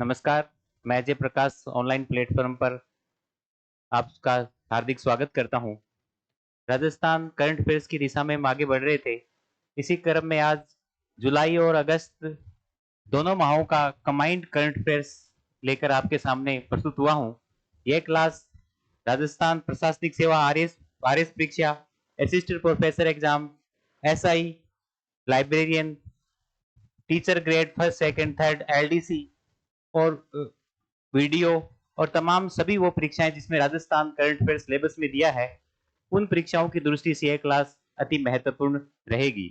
नमस्कार, मैं Ajay Prakash online platform पर आपका हार्दिक स्वागत करता हूं। राजस्थान करंट अफेयर्स की दिशा में हम आगे बढ़ रहे थे। इसी क्रम में आज जुलाई और अगस्त दोनों माहों का कंबाइंड करंट अफेयर्स लेकर आपके सामने प्रस्तुत हुआ हूं। यह क्लास राजस्थान प्रशासनिक सेवा आरएस आरएस परीक्षा, assistant professor exam, SI, librarian, teacher grade first second third, LDC और वीडियो और तमाम सभी वो परीक्षाएं जिसमें राजस्थान करंट अफेयर सिलेबस में दिया है, उन परीक्षाओं की दृष्टि से यह क्लास अति महत्वपूर्ण रहेगी।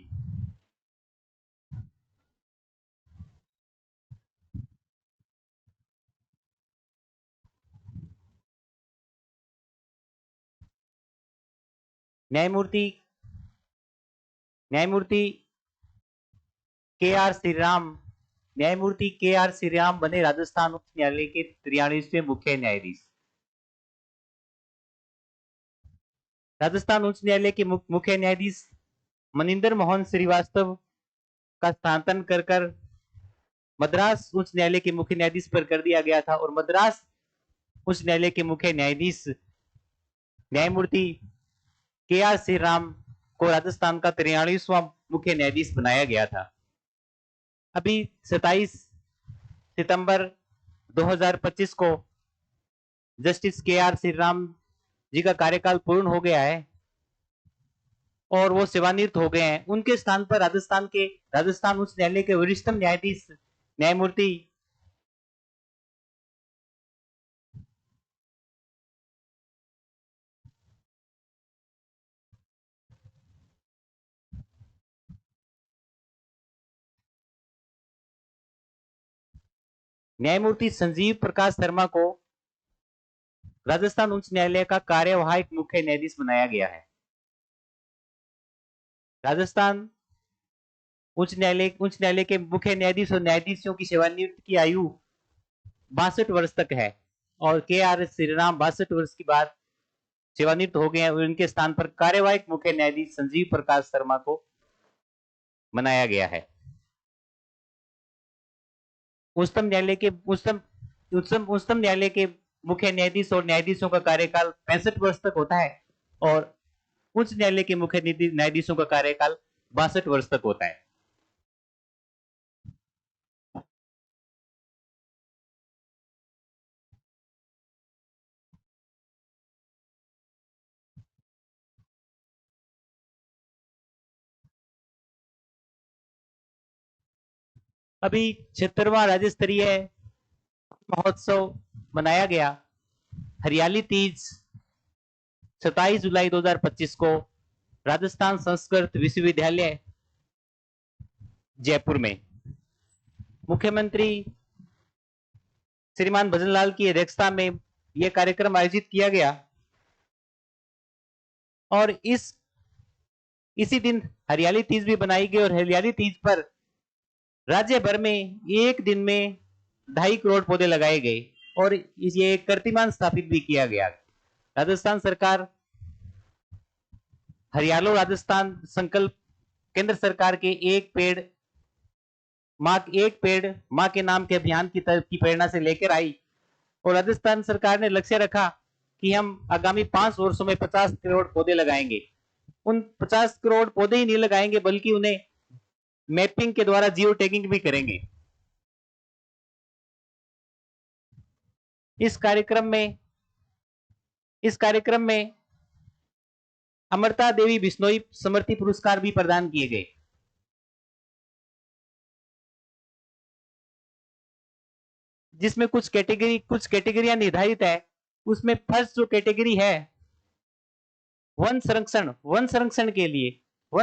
न्यायमूर्ति न्यायमूर्ति के आर श्रीराम न्यायमूर्ति के आर श्रीराम बने राजस्थान उच्च न्यायालय के 43वें मुख्य न्यायाधीश। राजस्थान उच्च न्यायालय के मुख्य न्यायाधीश मनिंदर मोहन श्रीवास्तव का स्थानांतरण कर मद्रास उच्च न्यायालय के मुख्य न्यायाधीश पर कर दिया गया था और मद्रास उच्च न्यायालय के मुख्य न्यायाधीश न्यायमूर्ति के आर श्रीराम को राजस्थान का 43वां मुख्य न्यायाधीश बनाया गया था। अभी 27 सितंबर 2025 को जस्टिस के आर श्रीराम जी का कार्यकाल पूर्ण हो गया है और वो सेवानिवृत्त हो गए हैं। उनके स्थान पर राजस्थान उच्च न्यायालय के वरिष्ठतम न्यायाधीश न्यायमूर्ति न्यायमूर्ति संजीव प्रकाश शर्मा को राजस्थान उच्च न्यायालय का कार्यवाहक मुख्य न्यायाधीश बनाया गया है। राजस्थान उच्च न्यायालय के मुख्य न्यायाधीश और न्यायाधीशों की सेवानिवृत्ति की आयु 62 वर्ष तक है और के आर श्रीराम 62 वर्ष के बाद सेवानिवृत्त हो गए हैं। उनके स्थान पर कार्यवाहक मुख्य न्यायाधीश संजीव प्रकाश शर्मा को बनाया गया है। उच्चतम न्यायालय के मुख्य न्यायाधीश और न्यायाधीशों का कार्यकाल 65 वर्ष तक होता है और उच्च न्यायालय के मुख्य न्यायाधीशों का कार्यकाल 62 वर्ष तक होता है। अभी 76वां राज्य स्तरीय महोत्सव मनाया गया। हरियाली तीज 27 जुलाई 2025 को राजस्थान संस्कृत विश्वविद्यालय जयपुर में मुख्यमंत्री श्रीमान भजनलाल की अध्यक्षता में यह कार्यक्रम आयोजित किया गया और इसी दिन हरियाली तीज भी बनाई गई और हरियाली तीज पर राज्य भर में एक दिन में 2.5 करोड़ पौधे लगाए गए और ये कीर्तिमान स्थापित भी किया गया। राजस्थान सरकार हरियालो राजस्थान संकल्प केंद्र सरकार के एक पेड़ माँ के नाम के अभियान की प्रेरणा से लेकर आई और राजस्थान सरकार ने लक्ष्य रखा कि हम आगामी 5 वर्षों में 50 करोड़ पौधे लगाएंगे। उन 50 करोड़ पौधे ही नहीं लगाएंगे बल्कि उन्हें मैपिंग के द्वारा जियो टैगिंग भी करेंगे। इस कार्यक्रम में अमृता देवी बिश्नोई स्मृति पुरस्कार भी प्रदान किए गए। जिसमें कुछ कैटेगरियां निर्धारित है। उसमें फर्स्ट जो कैटेगरी है वन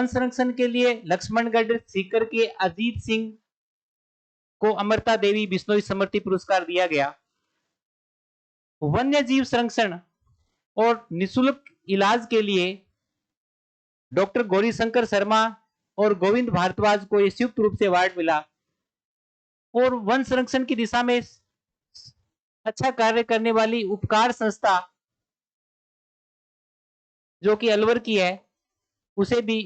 संरक्षण के लिए लक्ष्मणगढ़ सीकर के अजीत सिंह को अमृता देवी बिश्नोई स्मृति पुरस्कार दिया गया। वन्य जीव संरक्षण और निःशुल्क इलाज के लिए डॉक्टर गौरीशंकर शर्मा और गोविंद भारद्वाज को यह संयुक्त रूप से अवार्ड मिला और वन संरक्षण की दिशा में अच्छा कार्य करने वाली उपकार संस्था जो कि अलवर की है उसे भी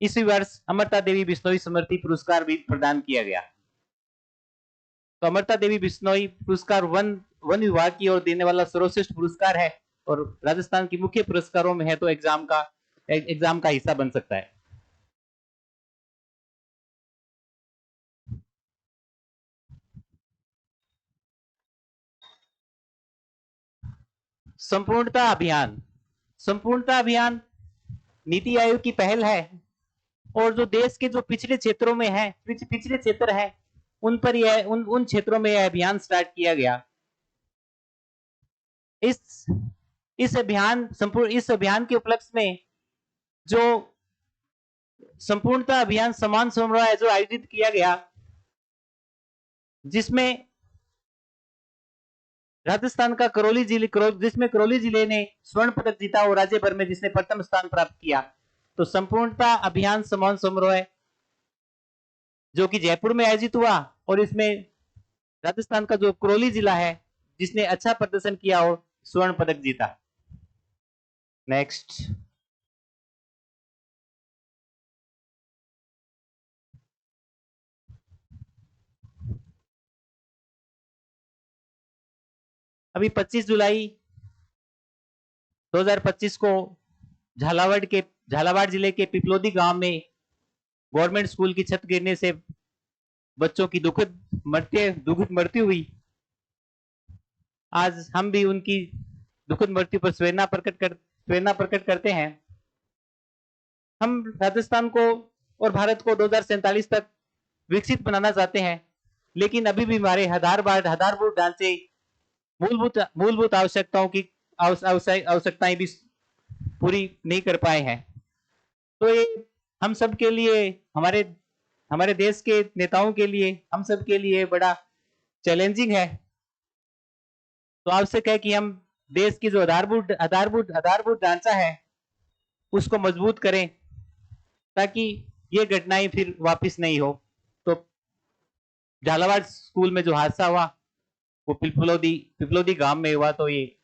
इसी वर्ष अमृता देवी बिश्नोई स्मृति पुरस्कार भी प्रदान किया गया। तो अमृता देवी बिश्नोई पुरस्कार वन वन विभाग की ओर देने वाला सर्वश्रेष्ठ पुरस्कार है और राजस्थान की मुख्य पुरस्कारों में है, तो एग्जाम का हिस्सा बन सकता है। संपूर्णता अभियान। संपूर्णता अभियान नीति आयोग की पहल है और जो देश के जो पिछड़े क्षेत्रों में है, पिछड़े क्षेत्र है, उन पर यह उन क्षेत्रों में यह अभियान स्टार्ट किया गया। इस इस अभियान के उपलक्ष्य में जो संपूर्णता अभियान समान समारोह है जो आयोजित किया गया, जिसमें राजस्थान का जिसमें करौली जिले ने स्वर्ण पदक जीता और राज्य भर में जिसने प्रथम स्थान प्राप्त किया। तो संपूर्णता अभियान समान समारोह है जो कि जयपुर में आयोजित हुआ और इसमें राजस्थान का जो करौली जिला है जिसने अच्छा प्रदर्शन किया और स्वर्ण पदक जीता। नेक्स्ट। अभी 25 जुलाई 2025 को झालावाड़ जिले के पिपलोदी गांव में गवर्नमेंट स्कूल की छत गिरने से बच्चों की दुखद मृत्यु हुई। आज हम भी उनकी दुखद मृत्यु पर संवेदना प्रकट करते हैं। हम राजस्थान को और भारत को 2047 तक विकसित बनाना चाहते हैं, लेकिन अभी भी हमारे आधारभूत ढांचे, मूलभूत आवश्यकताओं की आवश्यकताएं भी पूरी नहीं कर पाए हैं। तो ये हम सब के लिए, हमारे देश के नेताओं के लिए, हम सब के लिए बड़ा चैलेंजिंग है। तो आवश्यक है कि हम देश की जो आधारभूत ढांचा है उसको मजबूत करें ताकि ये घटनाएं फिर वापस नहीं हो। तो झालावाड़ स्कूल में जो हादसा हुआ वो पिपलोदी गांव में हुआ, तो ये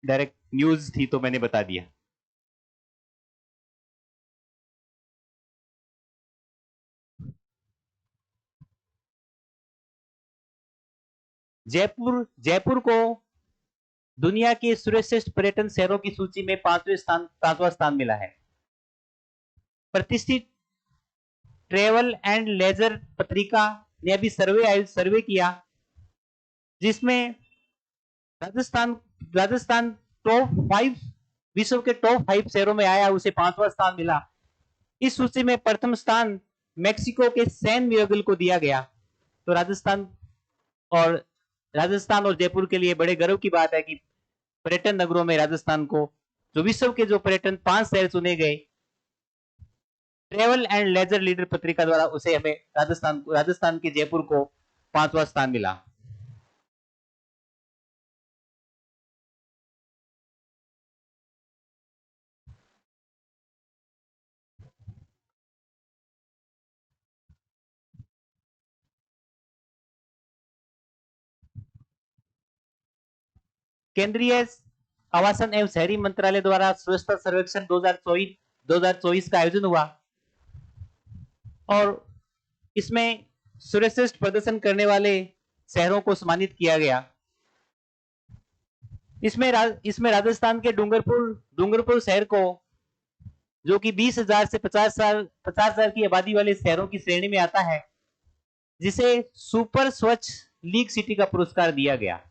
डायरेक्ट न्यूज थी तो मैंने बता दिया। जयपुर को दुनिया के सर्वश्रेष्ठ पर्यटन शहरों की सूची में पांचवा स्थान मिला है। प्रतिष्ठित ट्रेवल एंड लेजर पत्रिका ने अभी सर्वे किया जिसमें राजस्थान विश्व के टॉप 5 शहरों में आया, उसे 5वां स्थान मिला। इस सूची में प्रथम स्थान मेक्सिको के सैन मिगेल को दिया गया। तो राजस्थान और जयपुर के लिए बड़े गर्व की बात है कि पर्यटन नगरों में राजस्थान को, जो विश्व के जो पर्यटन 5 शहर चुने गए ट्रेवल एंड लेजर लीडर पत्रिका द्वारा, उसे हमें राजस्थान के जयपुर को 5वां स्थान मिला। केंद्रीय आवासन एवं शहरी मंत्रालय द्वारा स्वच्छता सर्वेक्षण 2024 का आयोजन हुआ और इसमें सर्वश्रेष्ठ प्रदर्शन करने वाले शहरों को सम्मानित किया गया। इसमें राजस्थान के डूंगरपुर शहर को, जो कि 20,000 से 50,000 की आबादी वाले शहरों की श्रेणी में आता है, जिसे सुपर स्वच्छ लीग सिटी का पुरस्कार दिया गया।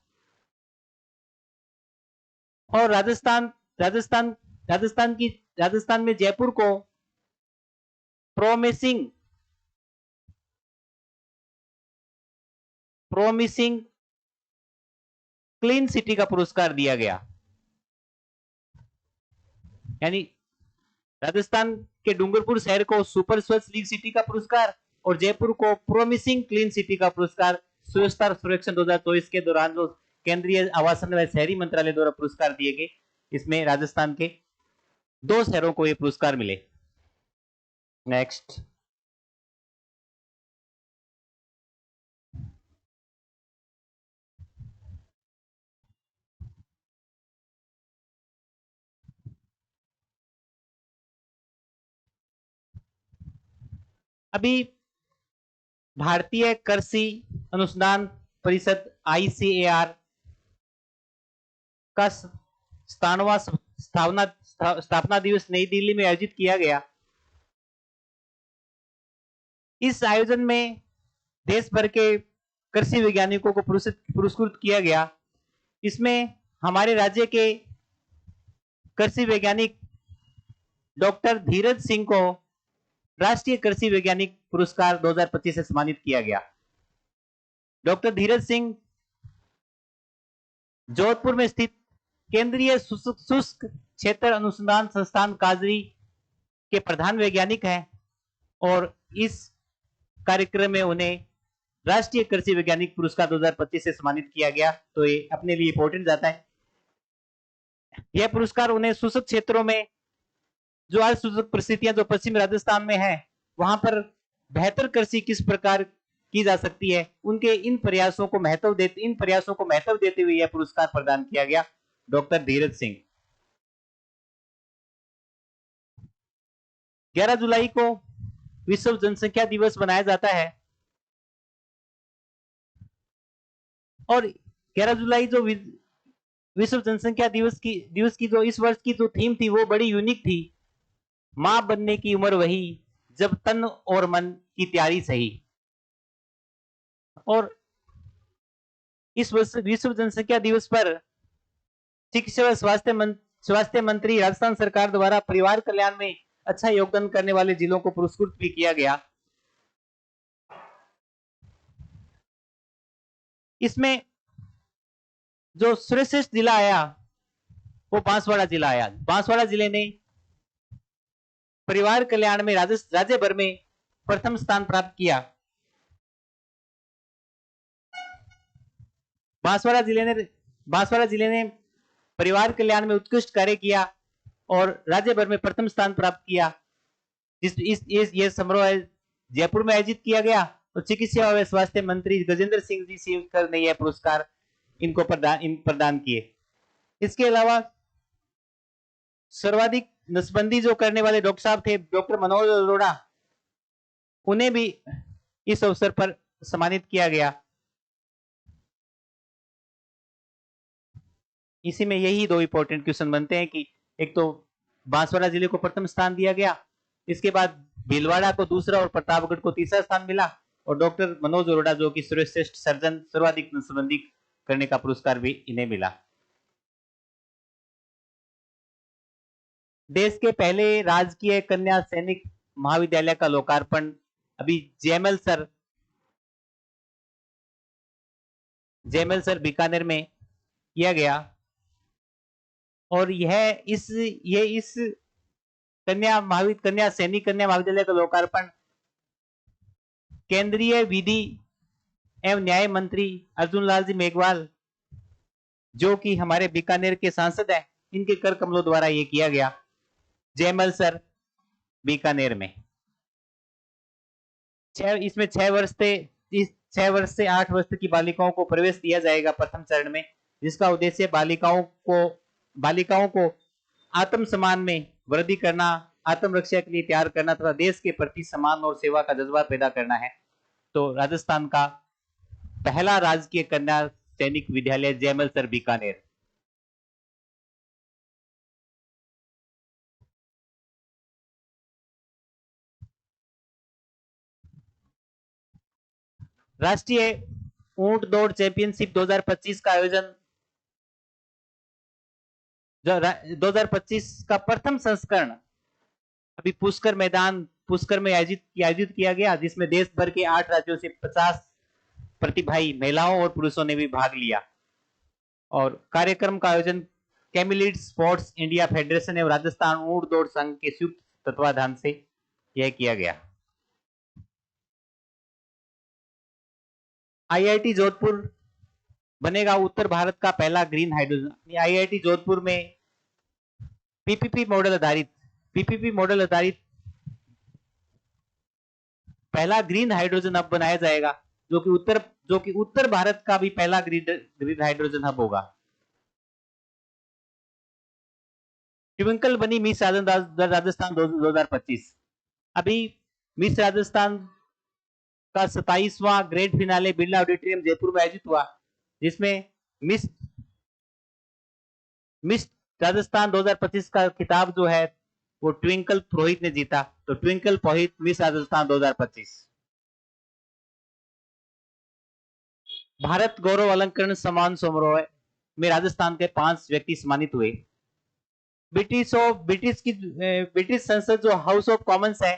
और राजस्थान में जयपुर को प्रोमिसिंग क्लीन सिटी का पुरस्कार दिया गया। यानी राजस्थान के डूंगरपुर शहर को सुपर स्वच्छ लीग सिटी का पुरस्कार और जयपुर को प्रोमिसिंग क्लीन सिटी का पुरस्कार स्वच्छता सर्वेक्षण 2024 के दौरान जो केंद्रीय आवासन व शहरी मंत्रालय द्वारा पुरस्कार दिए गए, इसमें राजस्थान के 2 शहरों को ये पुरस्कार मिले। नेक्स्ट। अभी भारतीय कृषि अनुसंधान परिषद ICAR का स्थापना दिवस नई दिल्ली में आयोजित किया गया। इस आयोजन में देश भर के कृषि वैज्ञानिकों को पुरस्कृत किया गया। इसमें हमारे राज्य के कृषि वैज्ञानिक डॉक्टर धीरज सिंह को राष्ट्रीय कृषि वैज्ञानिक पुरस्कार 2025 से सम्मानित किया गया। डॉक्टर धीरज सिंह जोधपुर में स्थित केंद्रीय शुष्क क्षेत्र अनुसंधान संस्थान काजरी के प्रधान वैज्ञानिक हैं और इस कार्यक्रम में उन्हें राष्ट्रीय कृषि वैज्ञानिक पुरस्कार 2025 से सम्मानित किया गया। तो ये अपने लिए इंपॉर्टेंट जाता है। यह पुरस्कार उन्हें शुष्क क्षेत्रों में जो आज शुष्क परिस्थितियां जो पश्चिम राजस्थान में है वहां पर बेहतर कृषि किस प्रकार की जा सकती है, उनके इन प्रयासों को महत्व देते हुए यह पुरस्कार प्रदान किया गया डॉक्टर धीरज सिंह। 11 जुलाई को विश्व जनसंख्या दिवस मनाया जाता है और 11 जुलाई जो विश्व जनसंख्या दिवस की जो इस वर्ष की जो थीम थी वो बड़ी यूनिक थी। मां बनने की उम्र वही जब तन और मन की तैयारी सही। और इस विश्व जनसंख्या दिवस पर शिक्षा व स्वास्थ्य मंत्री राजस्थान सरकार द्वारा परिवार कल्याण में अच्छा योगदान करने वाले जिलों को पुरस्कृत भी किया गया। इसमें जो सर्वश्रेष्ठ जिला आया वो बांसवाड़ा जिला आया। बांसवाड़ा जिले ने परिवार कल्याण में राज्य भर में प्रथम स्थान प्राप्त किया। बांसवाड़ा जिले ने परिवार कल्याण में उत्कृष्ट कार्य किया और राज्य भर में प्रथम स्थान प्राप्त किया। यह समारोह जयपुर में आयोजित किया गया और चिकित्सा एवं स्वास्थ्य मंत्री गजेंद्र सिंह जी शेखर ने यह पुरस्कार इनको प्रदान किए। इसके अलावा सर्वाधिक नसबंदी जो करने वाले डॉक्टर साहब थे डॉक्टर मनोज अरोड़ा, उन्हें भी इस अवसर पर सम्मानित किया गया। इसी में यही दो इंपॉर्टेंट क्वेश्चन बनते हैं कि एक तो बांसवाड़ा जिले को प्रथम स्थान दिया गया, इसके बाद भीलवाड़ा को दूसरा और प्रतापगढ़ को तीसरा स्थान मिला और डॉक्टर मनोज अरोड़ा जो कि सर्वश्रेष्ठ सर्जन सर्वाधिक नसबंदी करने का पुरस्कार भी इन्हें मिला। देश के पहले राजकीय कन्या सैनिक महाविद्यालय का लोकार्पण अभी जयमल सर बीकानेर में किया गया और इस कन्या सैनिक कन्या महाविद्यालय का लोकार्पण केंद्रीय विधि एवं न्याय मंत्री अर्जुन लाल जी मेघवाल जो कि हमारे बीकानेर के सांसद हैं, इनके कर कमलों द्वारा ये किया गया जयमल सर बीकानेर में। इसमें 6 वर्ष से 8 वर्ष की बालिकाओं को प्रवेश दिया जाएगा प्रथम चरण में, जिसका उद्देश्य बालिकाओं को आत्मसम्मान में वृद्धि करना, आत्मरक्षा के लिए तैयार करना तथा देश के प्रति सम्मान और सेवा का जज्बा पैदा करना है। तो राजस्थान का पहला राजकीय कन्या सैनिक विद्यालय जयमल सर बीकानेर। राष्ट्रीय ऊंट दौड़ चैंपियनशिप 2025 का आयोजन 2025 का प्रथम संस्करण अभी पुष्कर में आयोजित किया गया, जिसमें देश भर के 8 राज्यों से 50 प्रतिभागी महिलाओं और पुरुषों ने भी भाग लिया और कार्यक्रम का आयोजन कैमिलिड स्पोर्ट्स इंडिया फेडरेशन एवं राजस्थान ऊंट दौड़ संघ के संयुक्त तत्वाधान से यह किया गया। IIT जोधपुर बनेगा उत्तर भारत का पहला ग्रीन हाइड्रोजन। IIT जोधपुर में पीपीपी मॉडल आधारित पहला ग्रीन हाइड्रोजन हब बनाया जाएगा जो कि उत्तर भारत का भी पहला ग्रीन हाइड्रोजन हब होगा। ट्विंकल बनी मिस राजस्थान 2025। अभी मिस राजस्थान का 27वां grand finale Birla auditorium Jaipur में आयोजित हुआ, जिसमें मिस मिस राजस्थान 2025 का खिताब जो है वो ट्विंकल पुरोहित ने जीता। तो ट्विंकल पुरोहित मिस राजस्थान 2025। भारत गौरव अलंकरण सम्मान समारोह में राजस्थान के 5 व्यक्ति सम्मानित हुए। ब्रिटिश संसद जो हाउस ऑफ कॉमन्स है,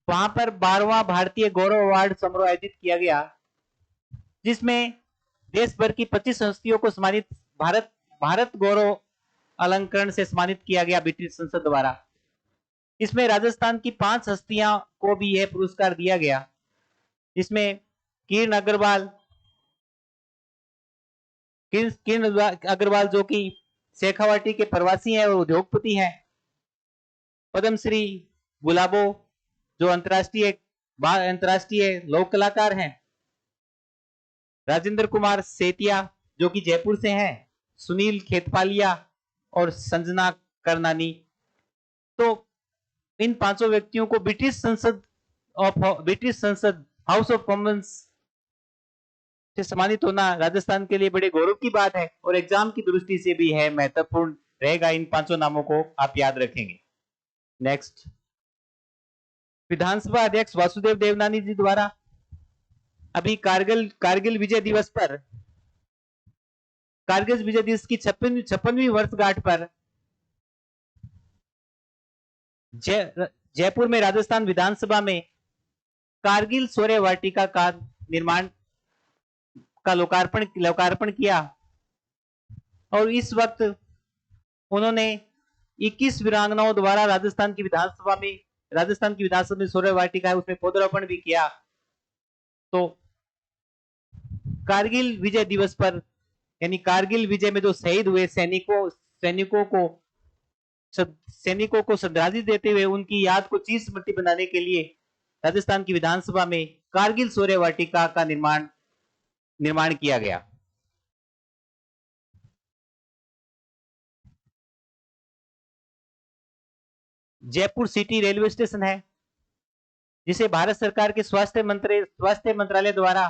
वहां पर 12वां भारतीय गौरव अवार्ड समारोह आयोजित किया गया, जिसमें देश भर की 25 हस्तियों को सम्मानित भारत गौरव अलंकरण से सम्मानित किया गया ब्रिटिश संसद द्वारा। इसमें राजस्थान की 5 हस्तियां को भी यह पुरस्कार दिया गया, जिसमें किरण अग्रवाल जो कि शेखावाटी के प्रवासी हैं और उद्योगपति हैं। पद्मश्री गुलाबो जो अंतर्राष्ट्रीय लोक कलाकार हैं। राजेंद्र कुमार सेतिया जो कि जयपुर से हैं। सुनील खेतपालिया और संजना करनानी। तो इन 5 व्यक्तियों को ब्रिटिश संसद हाउस ऑफ कॉमन्स से सम्मानित होना राजस्थान के लिए बड़े गौरव की बात है और एग्जाम की दृष्टि से भी है महत्वपूर्ण रहेगा। इन 5 नामों को आप याद रखेंगे। नेक्स्ट, विधानसभा अध्यक्ष वासुदेव देवनानी जी द्वारा अभी कारगिल विजय दिवस पर, कारगिल विजय दिवस की 56वीं वर्षगांठ पर जयपुर में राजस्थान विधानसभा में कारगिल शौर्य वाटिका का निर्माण का लोकार्पण किया और इस वक्त उन्होंने 21 वीरांगनाओं द्वारा राजस्थान की विधानसभा में शौर्य वाटिका है उसमें पौधरोपण भी किया। तो कारगिल विजय दिवस पर यानी कारगिल विजय में जो शहीद हुए सैनिकों को श्रद्धांजलि देते हुए उनकी याद को चीर स्मृति बनाने के लिए राजस्थान की विधानसभा में कारगिल शौर्य वाटिका का निर्माण किया गया। जयपुर सिटी रेलवे स्टेशन है, जिसे भारत सरकार के स्वास्थ्य मंत्रालय द्वारा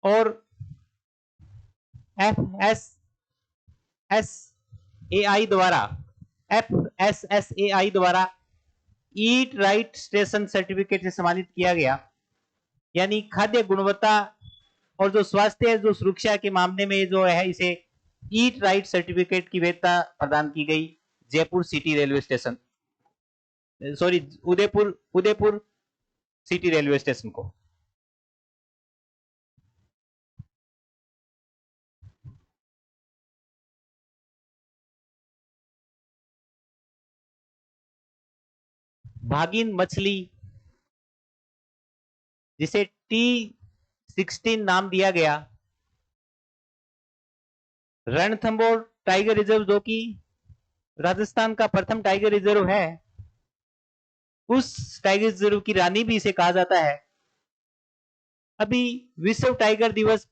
और FSSAI द्वारा ईट राइट स्टेशन सर्टिफिकेट से सम्मानित किया गया। यानी खाद्य गुणवत्ता और जो स्वास्थ्य जो सुरक्षा के मामले में जो है इसे ईट राइट सर्टिफिकेट की वैधता प्रदान की गई Jaipur city railway station, sorry Udaipur city railway station को। भागिन मछली जिसे T16 नाम दिया गया, रणथंभौर टाइगर रिजर्व जो कि राजस्थान का प्रथम टाइगर रिजर्व है, उस टाइगर रिजर्व की रानी भी इसे कहा जाता है। अभी विश्व टाइगर दिवस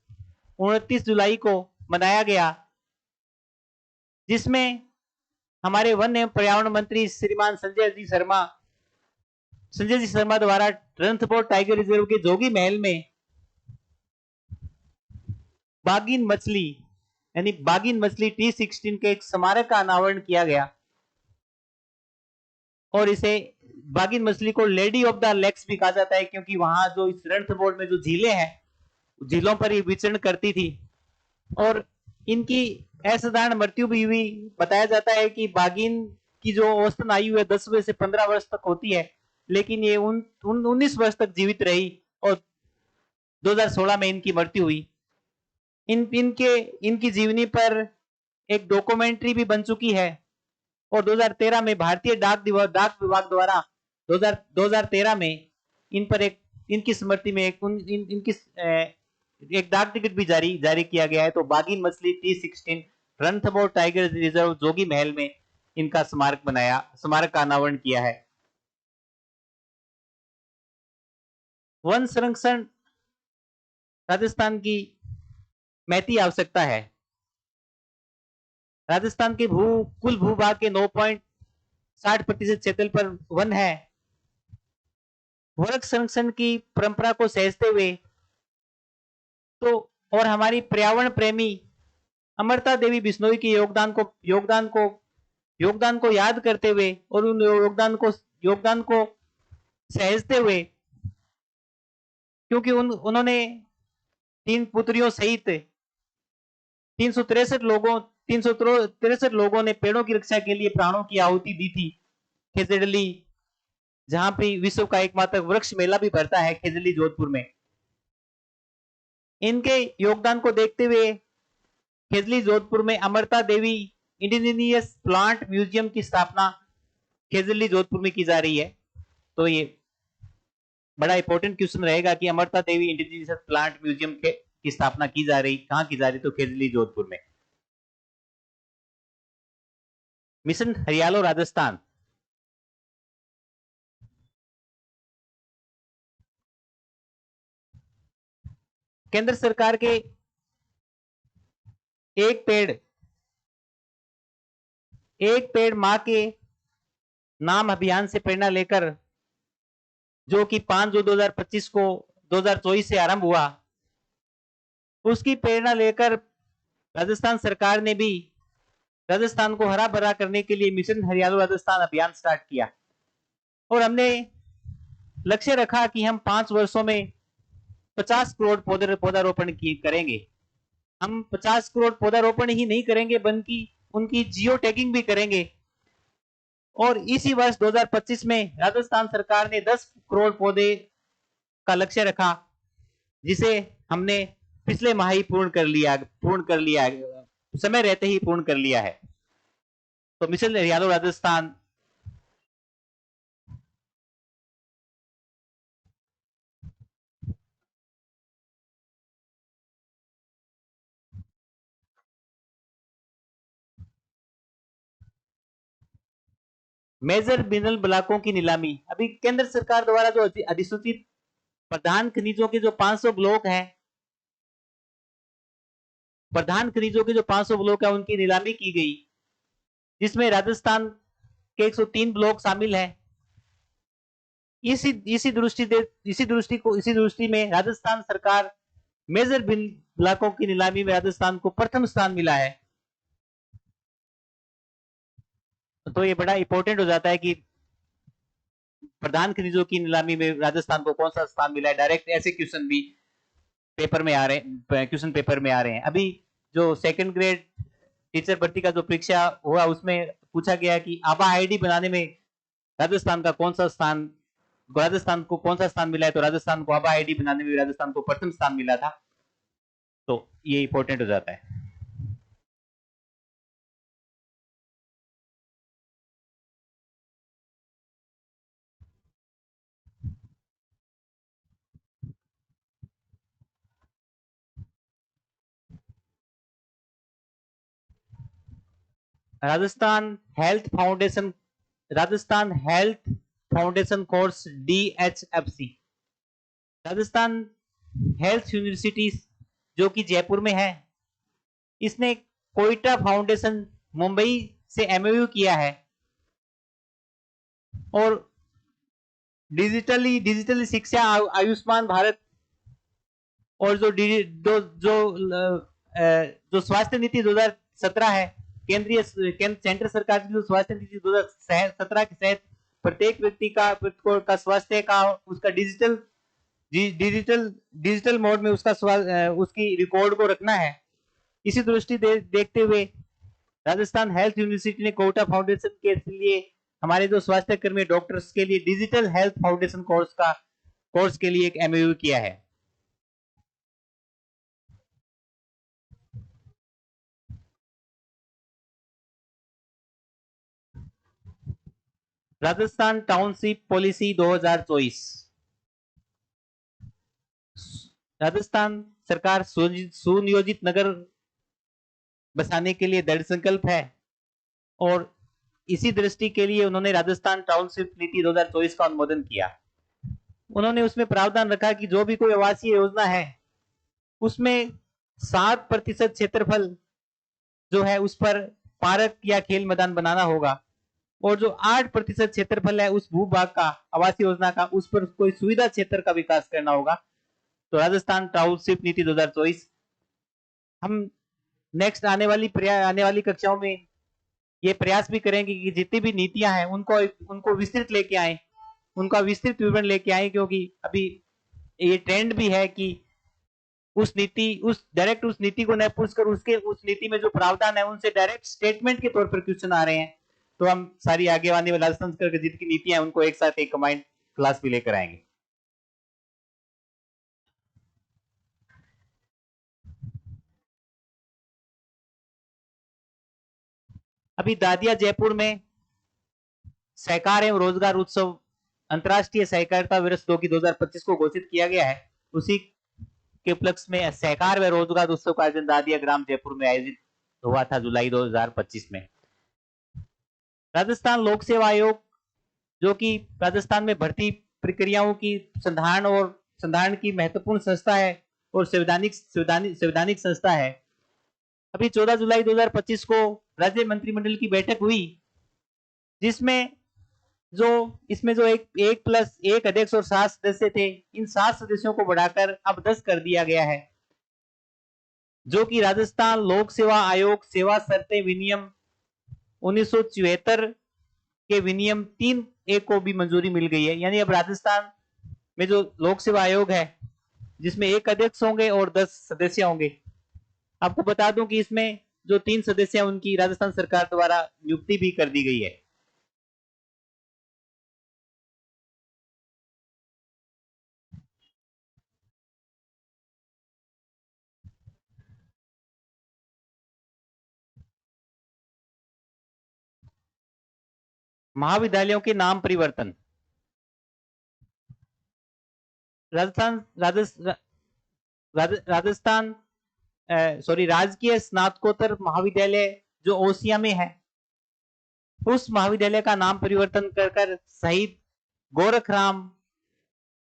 29 जुलाई को मनाया गया, जिसमें हमारे वन एवं पर्यावरण मंत्री श्रीमान संजय जी शर्मा द्वारा रणथंभौर टाइगर रिजर्व के जोगी महल में बागिन मछली T16 के एक स्मारक का अनावरण किया गया और इसे बागिन मछली को लेडी ऑफ द लेक्स भी कहा जाता है, क्योंकि वहां जो इस रणथंभौर में जो झीलें हैं, झीलों पर ये विचरण करती थी और इनकी असाधारण मृत्यु भी हुई। बताया जाता है कि बागिन की जो औसतन आयु है 10 से 15 वर्ष तक होती है, लेकिन ये 19 वर्ष तक जीवित रही और 2016 में इनकी मृत्यु हुई। इनकी जीवनी पर एक डॉक्यूमेंट्री भी बन चुकी है और 2013 में भारतीय डाक विभाग द्वारा 2013 में इन पर इनकी स्मृति में एक डाक टिकट भी जारी किया गया है। तो बागिन मछली T16 रणथंभौर टाइगर रिजर्व जोगी महल में इनका स्मारक का अनावरण किया है। वन संरक्षण राजस्थान की महती आवश्यकता है। राजस्थान के कुल भूभाग के 9.60% क्षेत्र पर वन है वृक्ष संरक्षण की परंपरा को सहेजते हुए तो और हमारी पर्यावरण प्रेमी अमृता देवी बिश्नोई के योगदान को याद करते हुए और उन योगदान को सहेजते हुए, क्योंकि उन्होंने 3 पुत्रियों सहित 363 लोगों ने पेड़ों की रक्षा के लिए प्राणों की आहुति दी थी। खेजड़ली, जहां पे विश्व का एकमात्र वृक्ष मेला भी भरता है, खेजड़ली जोधपुर में। इनके योगदान को देखते हुए खेजड़ली जोधपुर में Amrita Devi indigenous plant museum की स्थापना खेजड़ली जोधपुर में की जा रही है। तो ये बड़ा इंपॉर्टेंट क्वेश्चन रहेगा कि Amrita Devi indigenous plant museum की स्थापना की जा रही, कहां की जा रही? तो खेजड़ली जोधपुर में। मिशन हरियालो राजस्थान, केंद्र सरकार के एक पेड़ मां के नाम अभियान से प्रेरणा लेकर, जो कि 5 जून 2024 से आरंभ हुआ, उसकी प्रेरणा लेकर राजस्थान सरकार ने भी राजस्थान को हरा भरा करने के लिए मिशन हरियालो राजस्थान अभियान स्टार्ट किया। और हमने लक्ष्य रखा कि हम 5 वर्षों में 50 करोड़ पौधारोपण करेंगे। हम 50 करोड़ पौधारोपण ही नहीं करेंगे, बल्कि उनकी जियो टैगिंग भी करेंगे। और इसी वर्ष 2025 में राजस्थान सरकार ने 10 करोड़ पौधे का लक्ष्य रखा, जिसे हमने पिछले माह ही पूर्ण कर लिया, समय रहते ही पूर्ण कर लिया है। तो मिशन हरियालो राजस्थान मेजर मिनरल ब्लॉकों की नीलामी। अभी केंद्र सरकार द्वारा जो अधिसूचित प्रधान खनिजों के जो 500 ब्लॉक हैं, उनकी नीलामी की गई, जिसमें राजस्थान के 103 ब्लॉक शामिल हैं। इसी दृष्टि में राजस्थान सरकार मेजर ब्लॉकों की नीलामी में राजस्थान को प्रथम स्थान मिला है। तो ये बड़ा इंपॉर्टेंट हो जाता है कि प्रधान खनिजों की नीलामी में राजस्थान को कौन सा स्थान मिला है। डायरेक्ट ऐसे क्वेश्चन भी क्वेश्चन पेपर में आ रहे हैं। अभी जो सेकंड ग्रेड टीचर भर्ती का जो परीक्षा हुआ, उसमें पूछा गया कि आभा आईडी बनाने में राजस्थान को कौन सा स्थान मिला है? तो राजस्थान को आभा आईडी बनाने में राजस्थान को प्रथम स्थान मिला था। तो ये इंपॉर्टेंट हो जाता है। Rajasthan health foundation course DHFC, Rajasthan health university जो कि जयपुर में है, इसने कोयटा फाउंडेशन मुंबई से MOU किया है और डिजिटली शिक्षा, आयुष्मान भारत और जो स्वास्थ्य नीति 2017 है, सेंट्रल सरकार की जो स्वास्थ्य नीति 2017 के तहत प्रत्येक व्यक्ति का स्वास्थ्य का उसका डिजिटल मोड में उसकी रिकॉर्ड को रखना है। इसी दृष्टि देखते हुए राजस्थान हेल्थ यूनिवर्सिटी ने कोटा फाउंडेशन के लिए हमारे जो स्वास्थ्य कर्मी डॉक्टर्स के लिए डिजिटल हेल्थ फाउंडेशन कोर्स के लिए एक MOU किया है। राजस्थान टाउनशिप पॉलिसी 2024, राजस्थान सरकार सुनियोजित नगर बसाने के लिए दृढ़ संकल्प है और इसी दृष्टि के लिए उन्होंने राजस्थान टाउनशिप नीति 2024 का अनुमोदन किया। उन्होंने उसमें प्रावधान रखा कि जो भी कोई आवासीय योजना है, उसमें 7% क्षेत्रफल जो है उस पर पार्क या खेल मैदान बनाना होगा। और जो 8% क्षेत्रफल है उस भूभाग का आवास योजना का, उस पर कोई सुविधा क्षेत्र का विकास करना होगा। तो राजस्थान टाउनशिप नीति 2024। हम नेक्स्ट आने वाली कक्षाओं में ये प्रयास भी करेंगे कि जितनी भी नीतियां हैं उनको उनको विस्तृत लेके आए, उनका विस्तृत विवरण लेके आए, क्योंकि अभी ये ट्रेंड भी है कि उस नीति को न पूछकर उसके उस नीति में जो प्रावधान है उनसे डायरेक्ट स्टेटमेंट के तौर पर क्वेश्चन आ रहे हैं। तो हम सारी आगे आने वाली राजस्थान सरकार की जितनी नीतियां हैं उनको एक साथ एक कंबाइंड क्लास भी लेकर आएंगे। अभी दादिया जयपुर में सहकार एवं रोजगार उत्सव अंतर्राष्ट्रीय सहकारिता वर्ष 2025 को घोषित किया गया है। उसी के उपलक्ष्य में सहकार व रोजगार उत्सव का आयोजन दादिया ग्राम जयपुर में आयोजित हुआ था जुलाई 2025 में। राजस्थान लोक सेवा आयोग, जो कि राजस्थान में भर्ती प्रक्रियाओं की संधारण की महत्वपूर्ण संस्था है और संवैधानिक संस्था है। अभी 14 जुलाई 2025 को राज्य मंत्रिमंडल की बैठक हुई, जिसमें इसमें जो एक प्लस एक अध्यक्ष और 7 सदस्य थे, इन 7 सदस्यों को बढ़ाकर अब 10 कर दिया गया है, जो कि राजस्थान लोक सेवा आयोग सेवा शर्तें विनियम 1974 के विनियम 3A को भी मंजूरी मिल गई है। यानी अब राजस्थान में जो लोक सेवा आयोग है, जिसमें एक अध्यक्ष होंगे और 10 सदस्य होंगे। आपको बता दूं कि इसमें जो 3 सदस्य हैं उनकी राजस्थान सरकार द्वारा नियुक्ति भी कर दी गई है। महाविद्यालयों के नाम परिवर्तन। राजस्थान राजकीय स्नातकोत्तर महाविद्यालय जो ओसिया में है, उस महाविद्यालय का नाम परिवर्तन कर शहीद गोरखराम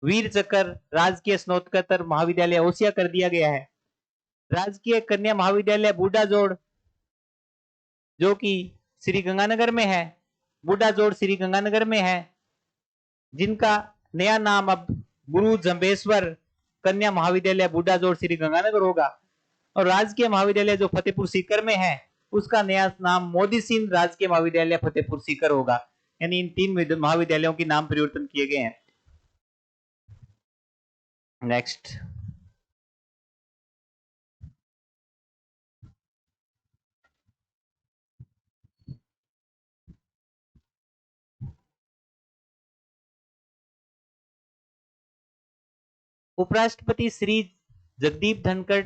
वीर चक्र राजकीय स्नातकोत्तर महाविद्यालय ओसिया कर दिया गया है। राजकीय कन्या महाविद्यालय बूढ़ा जोड़, जो कि श्री गंगानगर में है, बूढ़ा जोड़ श्री गंगानगर में है, जिनका नया नाम अब गुरु जंबेश्वर कन्या महाविद्यालय बूढ़ा जोड़ श्री गंगानगर होगा। और राजकीय महाविद्यालय जो फतेहपुर सीकर में है, उसका नया नाम मोदी सिंह राजकीय महाविद्यालय फतेहपुर सीकर होगा। यानी इन 3 महाविद्यालयों के नाम परिवर्तन किए गए हैं। नेक्स्ट, उपराष्ट्रपति श्री जगदीप धनखड़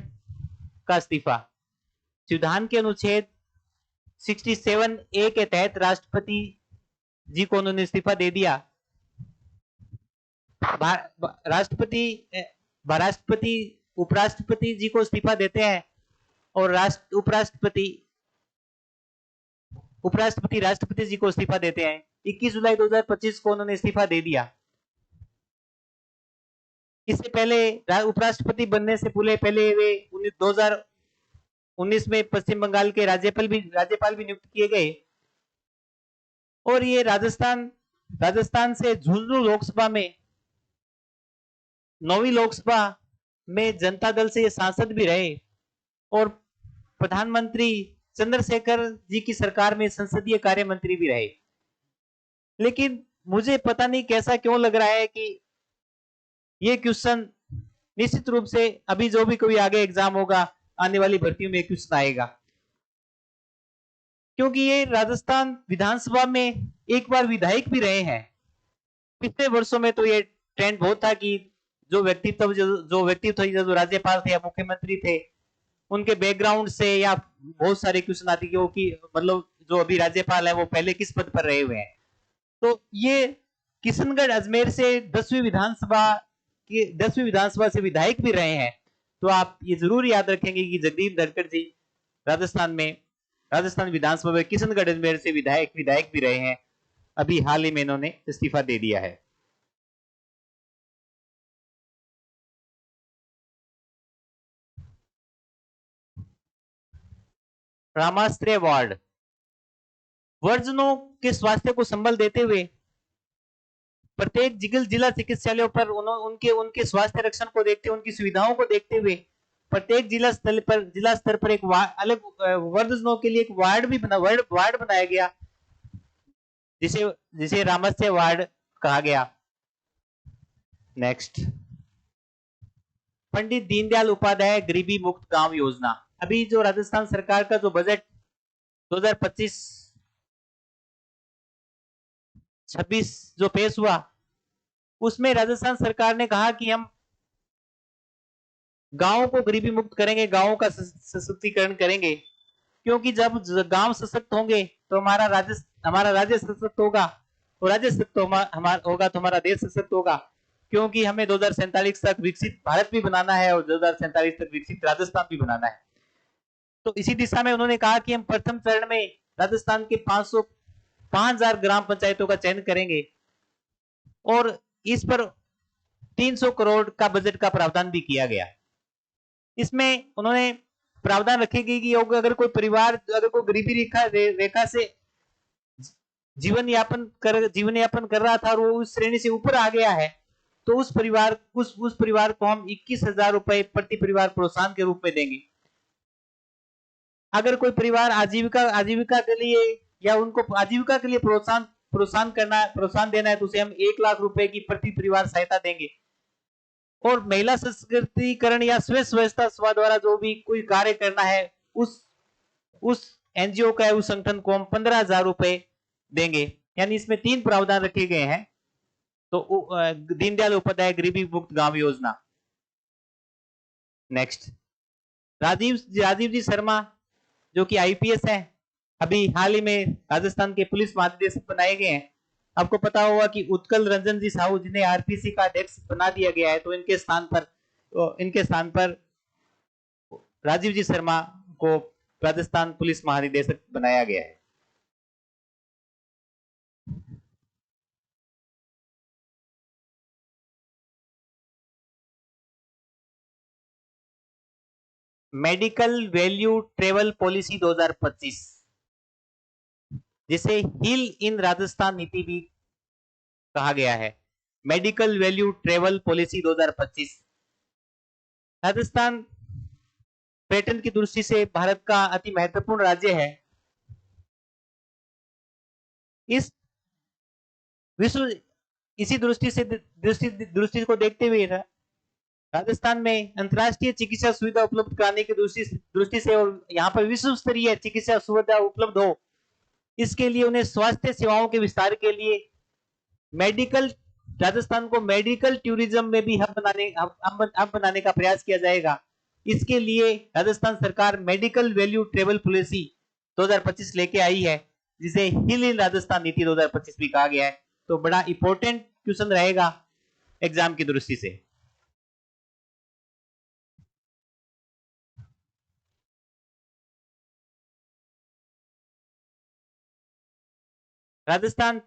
का इस्तीफा। संविधान के अनुच्छेद 67A के तहत राष्ट्रपति जी को उन्होंने इस्तीफा दे दिया। राष्ट्रपति उपराष्ट्रपति जी को इस्तीफा देते हैं और उपराष्ट्रपति राष्ट्रपति जी को इस्तीफा देते हैं। 21 जुलाई 2025 को उन्होंने इस्तीफा दे दिया। इससे पहले उपराष्ट्रपति बनने से पहले वे 2019 में पश्चिम बंगाल के राज्यपाल भी नियुक्त किए गए। और ये राजस्थान से झुंझुनू लोकसभा में 9वीं लोकसभा में जनता दल से ये सांसद भी रहे और प्रधानमंत्री चंद्रशेखर जी की सरकार में संसदीय कार्य मंत्री भी रहे। लेकिन मुझे पता नहीं कैसा क्यों लग रहा है कि ये क्वेश्चन निश्चित रूप से अभी जो भी कोई आगे एग्जाम होगा, आने वाली भर्तियों में क्वेश्चन आएगा, क्योंकि ये राजस्थान विधानसभा में एक बार विधायक भी रहे हैं। पिछले वर्षों में तो ये ट्रेंड बहुत था कि जो व्यक्तित्व राज्यपाल थे या मुख्यमंत्री थे, उनके बैकग्राउंड से या बहुत सारे क्वेश्चन आते कि मतलब जो अभी राज्यपाल है वो पहले किस पद पर रहे हुए हैं। तो ये किशनगढ़ अजमेर से 10वीं विधानसभा से विधायक भी रहे हैं। तो आप ये जरूर याद रखेंगे कि जगदीप धनखड़ जी राजस्थान विधानसभा में किशनगढ़ अजमेर से विधायक भी रहे हैं। अभी हाल ही में इन्होंने इस्तीफा दे दिया है। रामाश्रय अवार्ड। वर्जनों के स्वास्थ्य को संबल देते हुए प्रत्येक जिला चिकित्सालयों पर उनके उनके स्वास्थ्य रक्षण को देखते हुए, उनकी सुविधाओं को देखते हुए प्रत्येक जिला स्तर पर एक अलग वृद्धजनों के लिए एक वार्ड बनाया गया, जिसे जिसे रामस्य वार्ड कहा गया। नेक्स्ट, पंडित दीनदयाल उपाध्याय गरीबी मुक्त गांव योजना। अभी जो राजस्थान सरकार का जो बजट 2025-26 जो पेश हुआ, उसमें राजस्थान सरकार ने कहा कि हम गांवों को गरीबी मुक्त करेंगे, गांवों का सशक्तिकरण करेंगे, क्योंकि जब गांव सशक्त होंगे तो हमारा राज्य सशक्त होगा, तो राज्य सशक्त होगा तो हमारा देश सशक्त होगा, क्योंकि हमें 2047 तक विकसित भारत भी बनाना है और 2047 तक विकसित राजस्थान भी बनाना है। तो इसी दिशा में उन्होंने कहा कि हम प्रथम चरण में राजस्थान के 5000 ग्राम पंचायतों का चयन करेंगे और इस पर 300 करोड़ का बजट का प्रावधान भी किया गया। इसमें उन्होंने प्रावधान रखेगी कि अगर कोई परिवार कोई गरीबी रेखा से जीवन यापन कर रहा था और वो उस श्रेणी से ऊपर आ गया है, तो उस परिवार को हम 21,000 रुपए प्रति परिवार प्रोत्साहन के रूप में देंगे। अगर कोई परिवार आजीविका के लिए या उनको आजीविका के लिए प्रोत्साहन देना है, तो उसे हम 1 लाख रुपए की प्रति परिवार सहायता देंगे। और महिला सशक्तिकरण या स्वच्छता द्वारा जो भी कोई कार्य करना है, उस एनजीओ का उस संगठन को हम 15,000 रुपए देंगे। यानी इसमें 3 प्रावधान रखे गए हैं। तो दीनदयाल उपाध्याय गरीबी मुक्त गांव योजना। नेक्स्ट, राजीव जी शर्मा जो कि आईपीएस है, अभी हाल ही में राजस्थान के पुलिस महानिदेशक बनाए गए हैं। आपको पता होगा कि उत्कल रंजन जी साहू जिन्हें आरपीसी का अध्यक्ष बना दिया गया है, तो इनके स्थान पर राजीव जी शर्मा को राजस्थान पुलिस महानिदेशक बनाया गया है। मेडिकल वैल्यू ट्रेवल पॉलिसी 2025, जिसे हिल इन राजस्थान नीति भी कहा गया है। Medical value travel policy 2025 Rajasthan पर्यटन की दृष्टि से भारत का अति महत्वपूर्ण राज्य है। इसी दृष्टि को देखते हुए राजस्थान में अंतर्राष्ट्रीय चिकित्सा सुविधा उपलब्ध कराने की दृष्टि से और यहाँ पर विश्व स्तरीय चिकित्सा सुविधा उपलब्ध हो, इसके लिए उन्हें स्वास्थ्य सेवाओं के विस्तार के लिए राजस्थान को मेडिकल टूरिज्म में भी हब बनाने का प्रयास किया जाएगा। इसके लिए राजस्थान सरकार मेडिकल वैल्यू ट्रेवल पॉलिसी 2025 लेके आई है, जिसे हिल इन राजस्थान नीति 2025 भी कहा गया है। तो बड़ा इंपॉर्टेंट क्वेश्चन रहेगा एग्जाम की दृष्टि से। राजस्थान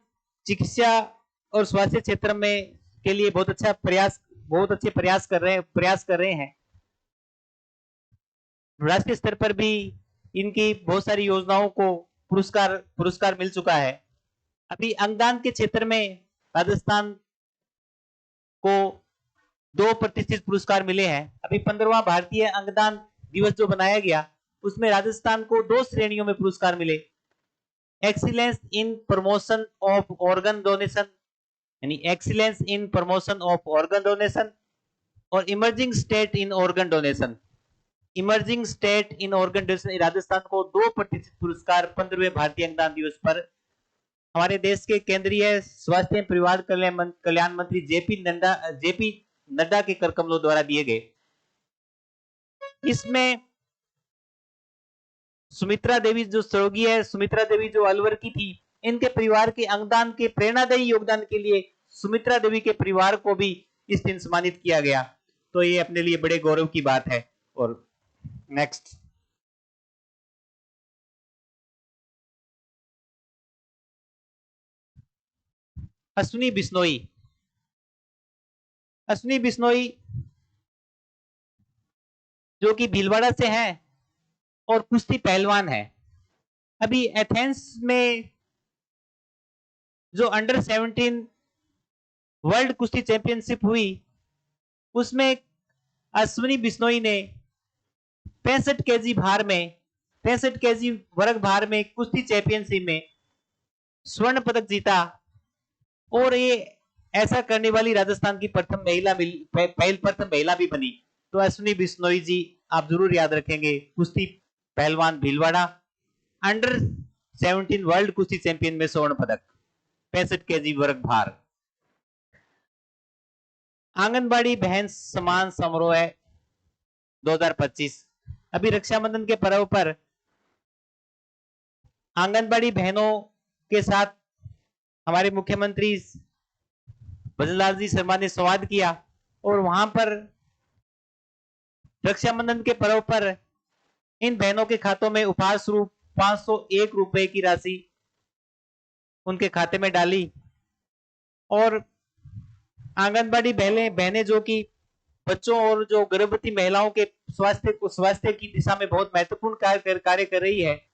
चिकित्सा और स्वास्थ्य क्षेत्र में के लिए बहुत अच्छे प्रयास कर रहे हैं। राष्ट्रीय स्तर पर भी इनकी बहुत सारी योजनाओं को पुरस्कार मिल चुका है। अभी अंगदान के क्षेत्र में राजस्थान को 2 प्रतिष्ठित पुरस्कार मिले हैं। अभी 15वां भारतीय अंगदान दिवस जो बनाया गया, उसमें राजस्थान को 2 श्रेणियों में पुरस्कार मिले। Excellence in promotion of organ donation, यानी excellence in promotion of organ donation, और emerging state in organ donation. Emerging state in organ donation Rajasthan को 2 प्रतिष्ठित पुरस्कार 15वें भारतीय अंगदान दिवस पर हमारे देश के केंद्रीय स्वास्थ्य एवं परिवार कल्याण मंत्री जेपी नड्डा के कर कमलों द्वारा दिए गए। इसमें सुमित्रा देवी जो अलवर की थी, इनके परिवार के अंगदान के प्रेरणादायी योगदान के लिए सुमित्रा देवी के परिवार को भी इस दिन सम्मानित किया गया। तो ये अपने लिए बड़े गौरव की बात है। और नेक्स्ट, अश्विनी बिश्नोई जो कि भीलवाड़ा से हैं और कुश्ती पहलवान है। अभी एथेंस में जो अंडर 17 वर्ल्ड कुश्ती चैंपियनशिप हुई, उसमें अश्विनी बिश्नोई ने 65 केजी भार में 65 केजी वर्ग भार में कुश्ती चैंपियनशिप में स्वर्ण पदक जीता। और ये ऐसा करने वाली राजस्थान की प्रथम महिला भी बनी। तो अश्विनी बिश्नोई जी आप जरूर याद रखेंगे, कुश्ती पहलवान भीलवाड़ा, अंडर 17 वर्ल्ड कुश्ती चैंपियन में स्वर्ण पदक, 65 केजी वर्ग भार। आंगनबाड़ी बहन सम्मान समारोह 2025। अभी रक्षाबंधन के पर्व पर आंगनबाड़ी बहनों के साथ हमारे मुख्यमंत्री भजनलाल जी शर्मा ने संवाद किया और वहां पर रक्षाबंधन के पर्व पर इन बहनों के खातों में उपहार स्वरूप 501 रुपए की राशि उनके खाते में डाली। और आंगनबाड़ी बहनें जो कि बच्चों और जो गर्भवती महिलाओं के स्वास्थ्य की दिशा में बहुत महत्वपूर्ण कार्य कर रही है,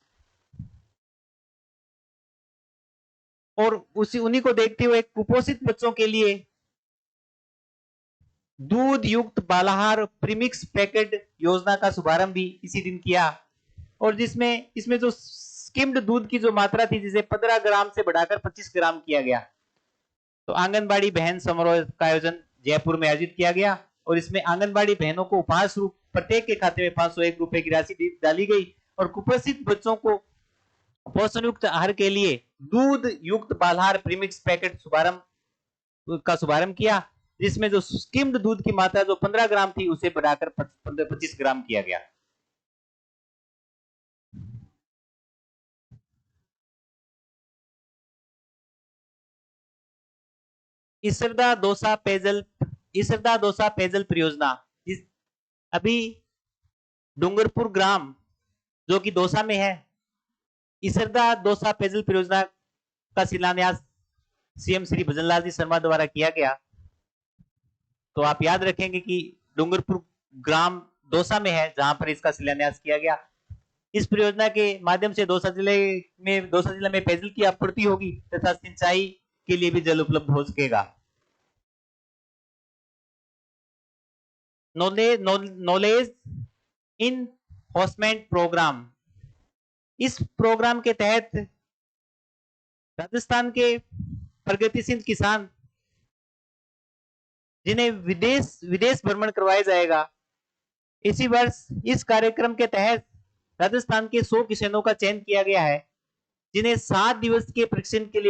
और उन्हीं को देखते हुए कुपोषित बच्चों के लिए दूध युक्त बालाहार प्रीमिक्स पैकेट योजना का शुभारंभ भी इसी दिन किया। और इसमें जो स्किम्ड दूध की जो मात्रा थी, जिसे 15 ग्राम से बढ़ाकर 25 ग्राम किया गया। तो आंगनबाड़ी बहन समारोह का आयोजन जयपुर में आयोजित किया गया और इसमें आंगनबाड़ी बहनों को उपहार स्वरूप प्रत्येक के खाते में 501 रुपए की राशि डाली गई और कुपोषित बच्चों को पोषण युक्त आहार के लिए दूध युक्त बालाहार प्रीमिक्स पैकेट का शुभारंभ किया, जिसमें जो स्किम्ड दूध की मात्रा जो 15 ग्राम थी उसे बढ़ाकर 25 ग्राम किया गया। इसरदा दौसा पेयजल परियोजना अभी डूंगरपुर ग्राम जो कि दौसा में है, इसरदा दौसा पेयजल परियोजना का शिलान्यास सीएम श्री भजनलाल जी शर्मा द्वारा किया गया। तो आप याद रखेंगे कि डूंगरपुर ग्राम दौसा में है जहां पर इसका शिलान्यास किया गया। इस परियोजना के माध्यम से दौसा जिले में पेयजल की आपूर्ति होगी तथा सिंचाई के लिए भी जल उपलब्ध हो सकेगा। नॉलेज इनफोर्समेंट प्रोग्राम, इस प्रोग्राम के तहत राजस्थान के प्रगतिशील किसान जिन्हें विदेश भ्रमण करवाया जाएगा, इसी वर्ष इस कार्यक्रम के तहत राजस्थान के 100 किसानों का चयन किया गया है, जिन्हें 7 दिवस के प्रशिक्षण के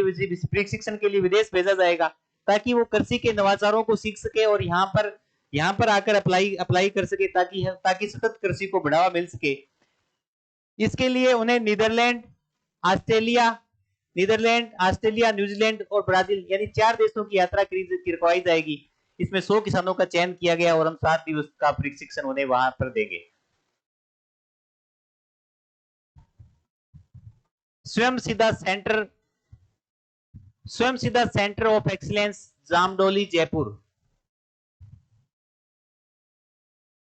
लिए विदेश भेजा जाएगा ताकि वो कृषि के नवाचारों को सीख सके और यहाँ पर आकर अप्लाई कर सके ताकि सतत कृषि को बढ़ावा मिल सके। इसके लिए उन्हें नीदरलैंड, ऑस्ट्रेलिया, न्यूजीलैंड और ब्राजील यानी 4 देशों की यात्रा करवाई जाएगी। इसमें 100 किसानों का चयन किया गया और हम 7 दिवस का प्रशिक्षण उन्हें वहां पर देंगे। स्वयं सिद्धा centre of excellence Jamdoli Jaipur,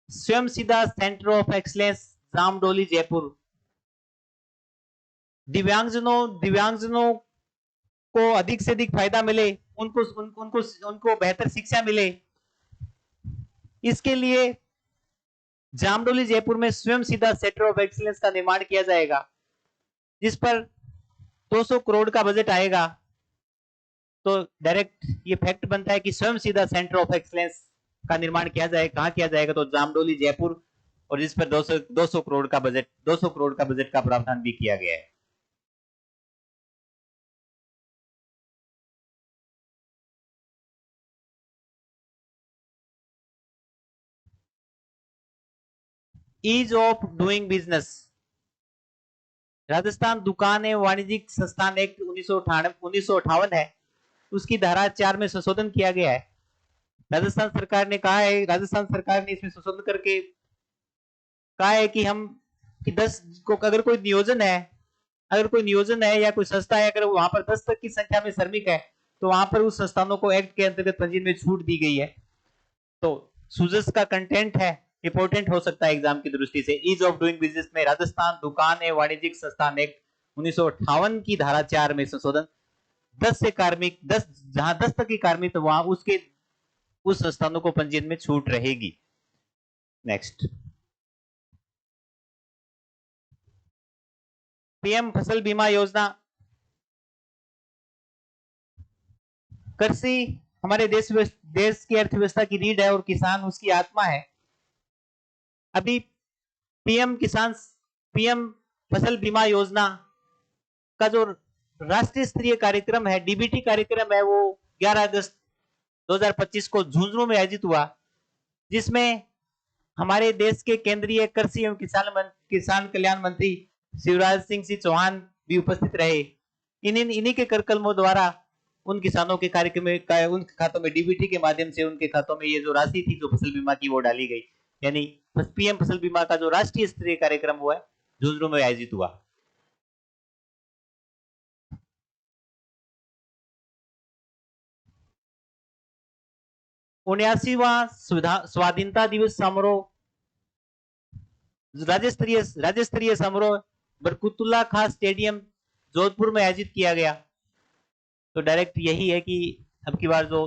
स्वयं सिद्धा centre of excellence Jamdoli Jaipur दिव्यांगजनों को अधिक से अधिक फायदा मिले, उनको बेहतर शिक्षा मिले, इसके लिए जामडोली जयपुर में स्वयं सिद्धा सेंटर ऑफ एक्सीलेंस का निर्माण किया जाएगा, जिस पर 200 करोड़ का बजट आएगा। तो डायरेक्ट ये फैक्ट बनता है कि स्वयं सिद्धा सेंटर ऑफ एक्सीलेंस का निर्माण किया जाएगा। कहां किया जाएगा? तो जामडोली जयपुर, और जिस पर 200 करोड़ का बजट का प्रावधान भी किया गया है। Ease of doing business, Rajasthan दुकान एवं वाणिज्यिक संस्थान एक्ट 1958 है, उसकी धारा 4 में संशोधन किया गया है। राजस्थान सरकार ने इसमें संशोधन करके कहा है कि अगर कोई नियोजन है या कोई संस्था है, अगर वहां पर 10 तक की संख्या में श्रमिक है तो वहां पर उस संस्थानों को एक्ट के अंतर्गत पंजीयन में छूट दी गई है। तो सुजस का कंटेंट है, इंपोर्टेंट हो सकता है एग्जाम की दृष्टि से। ईज ऑफ डूइंग बिजनेस में राजस्थान दुकान एवं वाणिज्यिक संस्थान एक्ट 1958 की धारा 4 में संशोधन, 10 से कार्मिक 10 जहां 10 तक की कार्मिक तो वहां उसके उस संस्थानों को पंजीयन में छूट रहेगी। नेक्स्ट, पीएम फसल बीमा योजना। कृषि हमारे देश की अर्थव्यवस्था की रीढ़ है और किसान उसकी आत्मा है। अभी पीएम फसल बीमा योजना का जो राष्ट्रीय स्तरीय कार्यक्रम है, डीबीटी कार्यक्रम है, वो 11 अगस्त 2025 को झुंझुनू में आयोजित हुआ, जिसमें हमारे देश के केंद्रीय कृषि एवं किसान कल्याण मंत्री शिवराज सिंह चौहान भी उपस्थित रहे। इन्हीं के करकलमों द्वारा उन किसानों के कार्यक्रम में उनके खातों में डीबीटी के माध्यम से उनके खातों में ये जो राशि थी जो फसल बीमा की वो डाली गई। यानी पीएम फसल बीमा का जो राष्ट्रीय स्तरीय कार्यक्रम हुआ झुंझुनू में आयोजित हुआ। उन्यासीवा स्वाधीनता दिवस समारोह राज्य स्तरीय समारोह बरकतुल्ला खान स्टेडियम जोधपुर में आयोजित किया गया। तो डायरेक्ट यही है कि अब की बार जो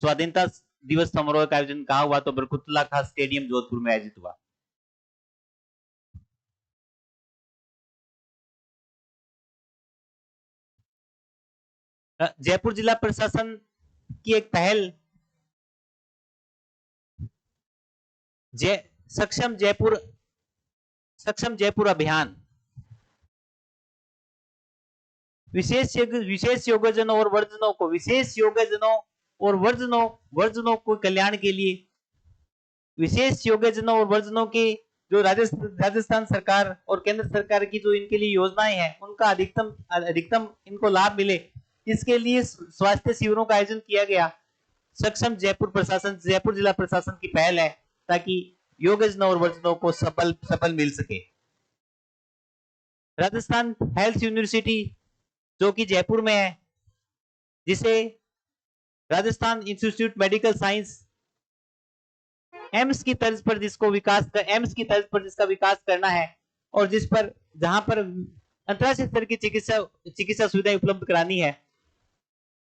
स्वाधीनता दिवस समारोह का आयोजन कहा हुआ, तो बरकतुल्ला खान स्टेडियम जोधपुर में आयोजित हुआ। जयपुर जिला प्रशासन की एक पहल सक्षम जयपुर अभियान विशेष योगजनों और वर्जनों को कल्याण के लिए विशेष योगजनों और वर्जनों की जो राजस्थान सरकार और केंद्र सरकार की जो इनके लिए योजनाएं हैं उनका अधिकतम इनको लाभ मिले, इसके लिए स्वास्थ्य शिविरों का आयोजन किया गया। सक्षम जयपुर जिला प्रशासन की पहल है ताकि योगजनों और वर्जनों को सफल मिल सके। राजस्थान हेल्थ यूनिवर्सिटी जो कि जयपुर में है, जिसे Rajasthan institute medical science AIIMS की तर्ज पर जिसका विकास करना है और जहां पर अंतर्राष्ट्रीय स्तर की चिकित्सा सुविधाएं उपलब्ध करानी है,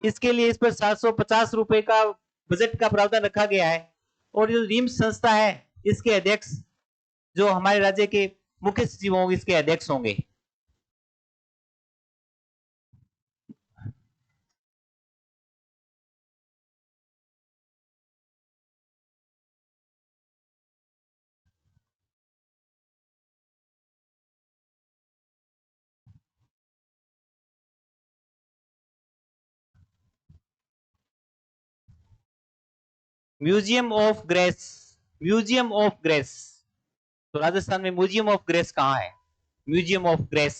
इसके लिए इस पर 750 रुपए का बजट का प्रावधान रखा गया है। और जो रिम्स संस्था है, इसके अध्यक्ष जो हमारे राज्य के मुख्य सचिव होंगे, इसके अध्यक्ष होंगे। Museum of grace. तो राजस्थान में म्यूजियम ऑफ ग्रेस कहाँ है? म्यूजियम ऑफ ग्रेस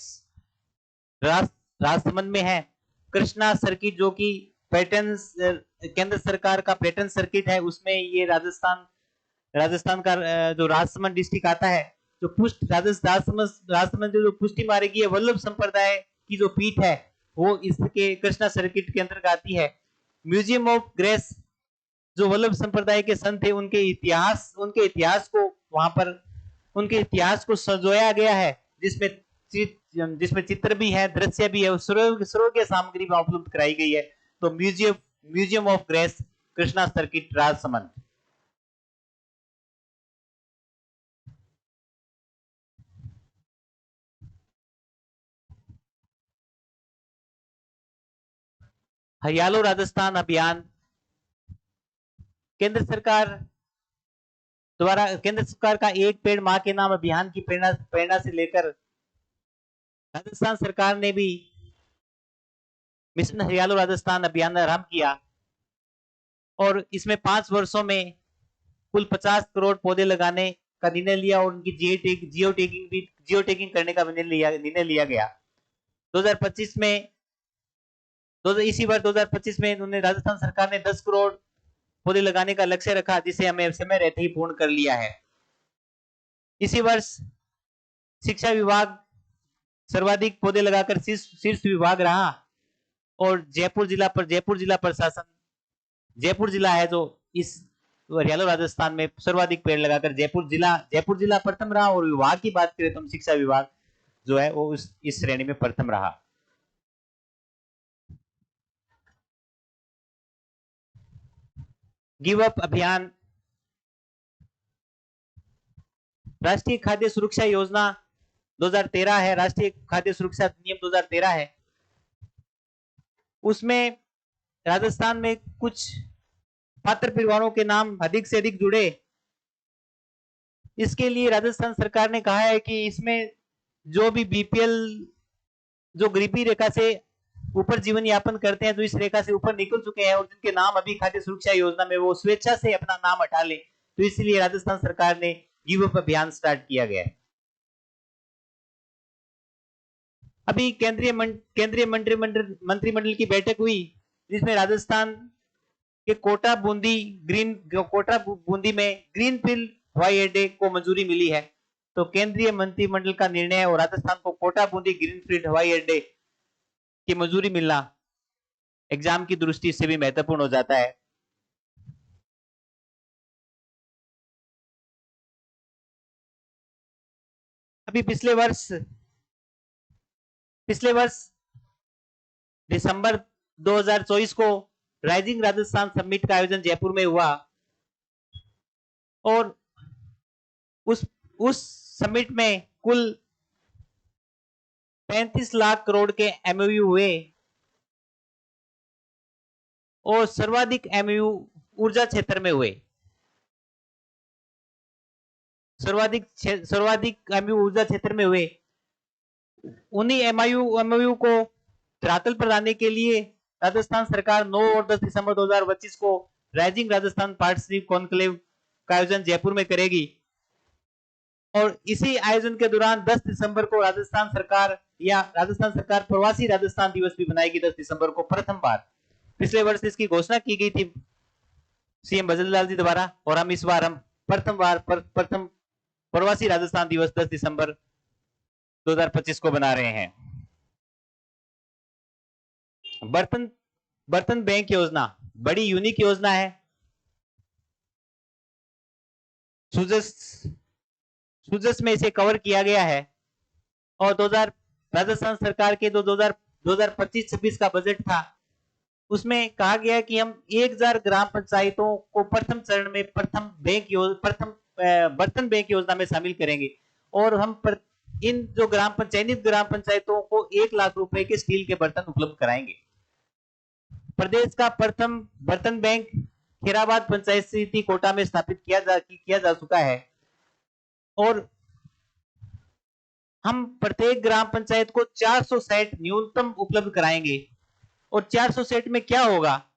राजसमंद में है। कृष्णा सर्किट जो कि पैटर्न केंद्र सरकार का पैटर्न सर्किट है, उसमें ये राजस्थान का जो राजसमंद डिस्ट्रिक्ट आता है, जो राजसमंद जो पुष्टि मार्गीय वल्लभ संप्रदाय की जो पीठ है, वो इसके कृष्णा सर्किट के अंतर्गत आती है। म्यूजियम ऑफ ग्रेस जो वल्लभ संप्रदाय के संत थे, उनके इतिहास को संजोया गया है, जिसमें चित्र भी है, दृश्य भी है, सर्वज्ञ सामग्री में उपलब्ध कराई गई है। तो museum of grace, Krishna circuit, Rajsamand. Hariyalo Rajasthan अभियान केंद्र सरकार का एक पेड़ मां के नाम अभियान की प्रेरणा से लेकर राजस्थान सरकार ने भी मिशन हरियालो राजस्थान अभियान आरंभ किया और इसमें 5 वर्षों में कुल 50 करोड़ पौधे लगाने का निर्णय लिया और उनकी जियो टैगिंग करने का निर्णय लिया गया। 2025 में इसी बार 2025 में उन्होंने राजस्थान सरकार ने 10 करोड़ पौधे लगाने का लक्ष्य रखा, जिसे हमें समय रहते ही पूर्ण कर लिया है। इसी वर्ष शिक्षा विभाग सर्वाधिक पौधे लगाकर शीर्ष विभाग रहा और जयपुर जिला है जो इस हरियाणा राजस्थान में सर्वाधिक पेड़ लगाकर जयपुर जिला प्रथम रहा। और विभाग की बात करें तो शिक्षा विभाग जो है वो इस श्रेणी में प्रथम रहा। गिव अप अभियान, राष्ट्रीय खाद्य सुरक्षा योजना 2013 है, राष्ट्रीय खाद्य सुरक्षा अधिनियम 2013 है। उसमें राजस्थान में कुछ पात्र परिवारों के नाम अधिक से अधिक जुड़े। इसके लिए राजस्थान सरकार ने कहा है कि इसमें जो भी बीपीएल, जो गरीबी रेखा से ऊपर जीवन यापन करते हैं, जो इस रेखा से ऊपर निकल चुके हैं और जिनके नाम अभी खाद्य सुरक्षा योजना में, वो स्वेच्छा से अपना नाम हटा ले, तो इसलिए राजस्थान सरकार ने गिव अप अभियान स्टार्ट किया गया है। अभी केंद्रीय मंत्रिमंडल की बैठक हुई, जिसमें राजस्थान के कोटा बूंदी में ग्रीनफील्ड हवाई अड्डे को मंजूरी मिली है। तो केंद्रीय मंत्रिमंडल का निर्णय और राजस्थान को कोटा बूंदी ग्रीनफील्ड हवाई अड्डे की मंजूरी मिलना एग्जाम की दृष्टि से भी महत्वपूर्ण हो जाता है। अभी पिछले वर्ष दिसंबर 2024 को राइजिंग राजस्थान समिट का आयोजन जयपुर में हुआ और उस समिट में कुल 35 लाख करोड़ के एमओयू हुए और सर्वाधिक एमओयू ऊर्जा क्षेत्र में हुए। सर्वाधिक एमओयू ऊर्जा क्षेत्र में हुए। उन्हीं एमओयू को धरातल पर लाने के लिए राजस्थान सरकार 9 और 10 दिसंबर 2025 को राइजिंग राजस्थान पार्टनरशिप कॉन्क्लेव का आयोजन जयपुर में करेगी और इसी आयोजन के दौरान 10 दिसंबर को राजस्थान सरकार प्रवासी राजस्थान दिवस भी बनाएगी। 10 दिसंबर को प्रथम बार, पिछले वर्ष इसकी घोषणा की गई थी सीएम भजन लाल जी द्वारा, और हम इस बार प्रथम प्रवासी राजस्थान दिवस 10 दिसंबर 2025 को बना रहे हैं। बर्तन बैंक योजना बड़ी यूनिक योजना है। सुजस में इसे कवर किया गया है और राजस्थान सरकार के 2025-26 का बजट था, उसमें कहा गया कि हम 1000 ग्राम पंचायतों को प्रथम चरण में बर्तन बैंक योजना में शामिल करेंगे और हम इन जो चयनित ग्राम पंचायतों को 1 लाख रुपए के स्टील के बर्तन उपलब्ध कराएंगे। प्रदेश का प्रथम बर्तन बैंक खैराबाद पंचायत समिति कोटा में स्थापित किया जा चुका है और हम प्रत्येक ग्राम पंचायत को 400 सेट न्यूनतम उपलब्ध कराएंगे। और 400 सेट में क्या होगा,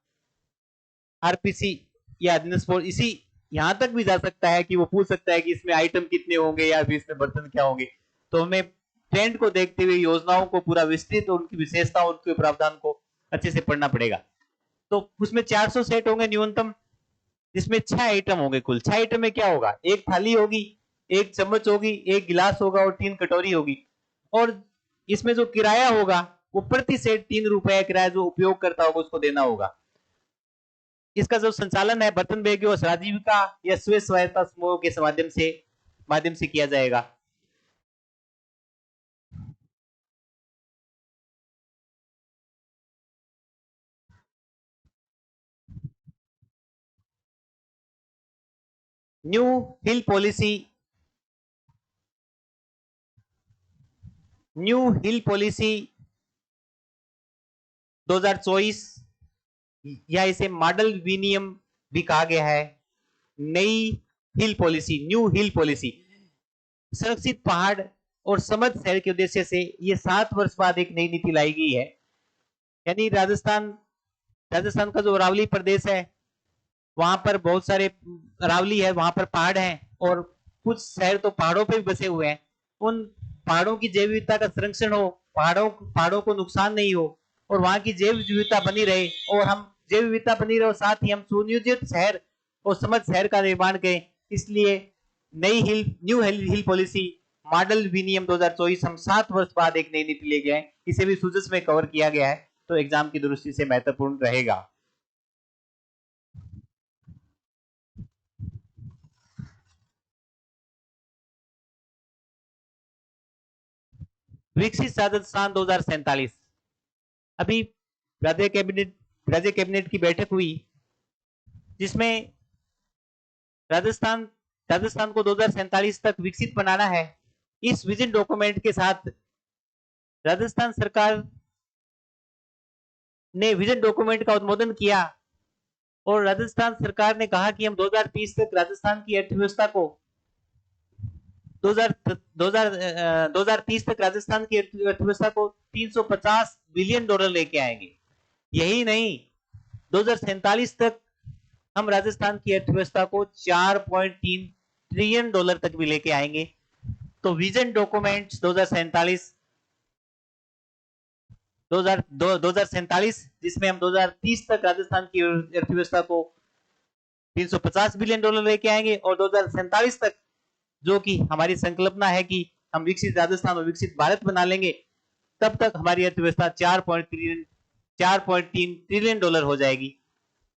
आरपीसी या इसी यहां तक भी जा सकता है कि वो पूछ सकता है कि इसमें आइटम कितने होंगे या फिर इसमें बर्तन क्या होंगे। तो हमें ट्रेंड को देखते हुए योजनाओं को पूरा विस्तृत और उनकी विशेषताओं, उनके प्रावधान को अच्छे से पढ़ना पड़ेगा। तो उसमें 400 सेट होंगे न्यूनतम, जिसमें 6 आइटम होंगे। कुल 6 आइटम में क्या होगा, एक थाली होगी, एक चम्मच होगी, एक गिलास होगा और 3 कटोरी होगी। और इसमें जो किराया होगा वो प्रति सेट 3 रुपए किराया जो उपयोग करता होगा उसको देना होगा। इसका जो संचालन है बर्तन बैंक और आजीविका या स्व सहायता समूह के माध्यम से किया जाएगा। न्यू हिल पॉलिसी 2024 या इसे मॉडल विनियम भी कहा गया है। न्यू हिल पॉलिसी सुरक्षित पहाड़ और समृद्ध शहर के उद्देश्य से ये 7 वर्ष बाद एक नई नीति लाई गई है। यानी राजस्थान का जो अरावली प्रदेश है, वहां पर बहुत सारे अरावली है, वहां पर पहाड़ हैं और कुछ शहर तो पहाड़ों पे भी बसे हुए हैं। उन पहाड़ों की जैव विविधता का संरक्षण हो, पहाड़ों को नुकसान नहीं हो और वहां की जैव विविधता बनी रहे और हम जैव विविधता बनी रहे और साथ ही हम सुनियोजित शहर और समृद्ध शहर का निर्माण करें। इसलिए न्यू हिल पॉलिसी मॉडल विनियम 2024 हम 7 वर्ष बाद एक नई नीति ले गए हैं। इसे भी सुजस में कवर किया गया है, तो एग्जाम की दृष्टि से महत्वपूर्ण रहेगा। विकसित राजस्थान 2047 अभी राज्य कैबिनेट की बैठक हुई, जिसमें राजस्थान राजस्थान को 2047 तक विकसित बनाना है। इस विजन डॉक्यूमेंट के साथ राजस्थान सरकार ने विजन डॉक्यूमेंट का अनुमोदन किया और राजस्थान सरकार ने कहा कि हम 2030 तक राजस्थान की अर्थव्यवस्था को 2030 तक राजस्थान की अर्थव्यवस्था को 350 बिलियन डॉलर लेके आएंगे। यही नहीं, 2047 तक हम राजस्थान की अर्थव्यवस्था को 4.3 ट्रिलियन डॉलर तक भी लेके आएंगे। तो विजन डॉक्यूमेंट 2047 जिसमें हम 2030 तक राजस्थान की अर्थव्यवस्था को 350 बिलियन डॉलर लेके आएंगे और 2047 तक जो कि हमारी संकल्पना है कि हम विकसित राजस्थान और विकसित भारत बना लेंगे, तब तक हमारी अर्थव्यवस्था 4.3 ट्रिलियन डॉलर हो जाएगी।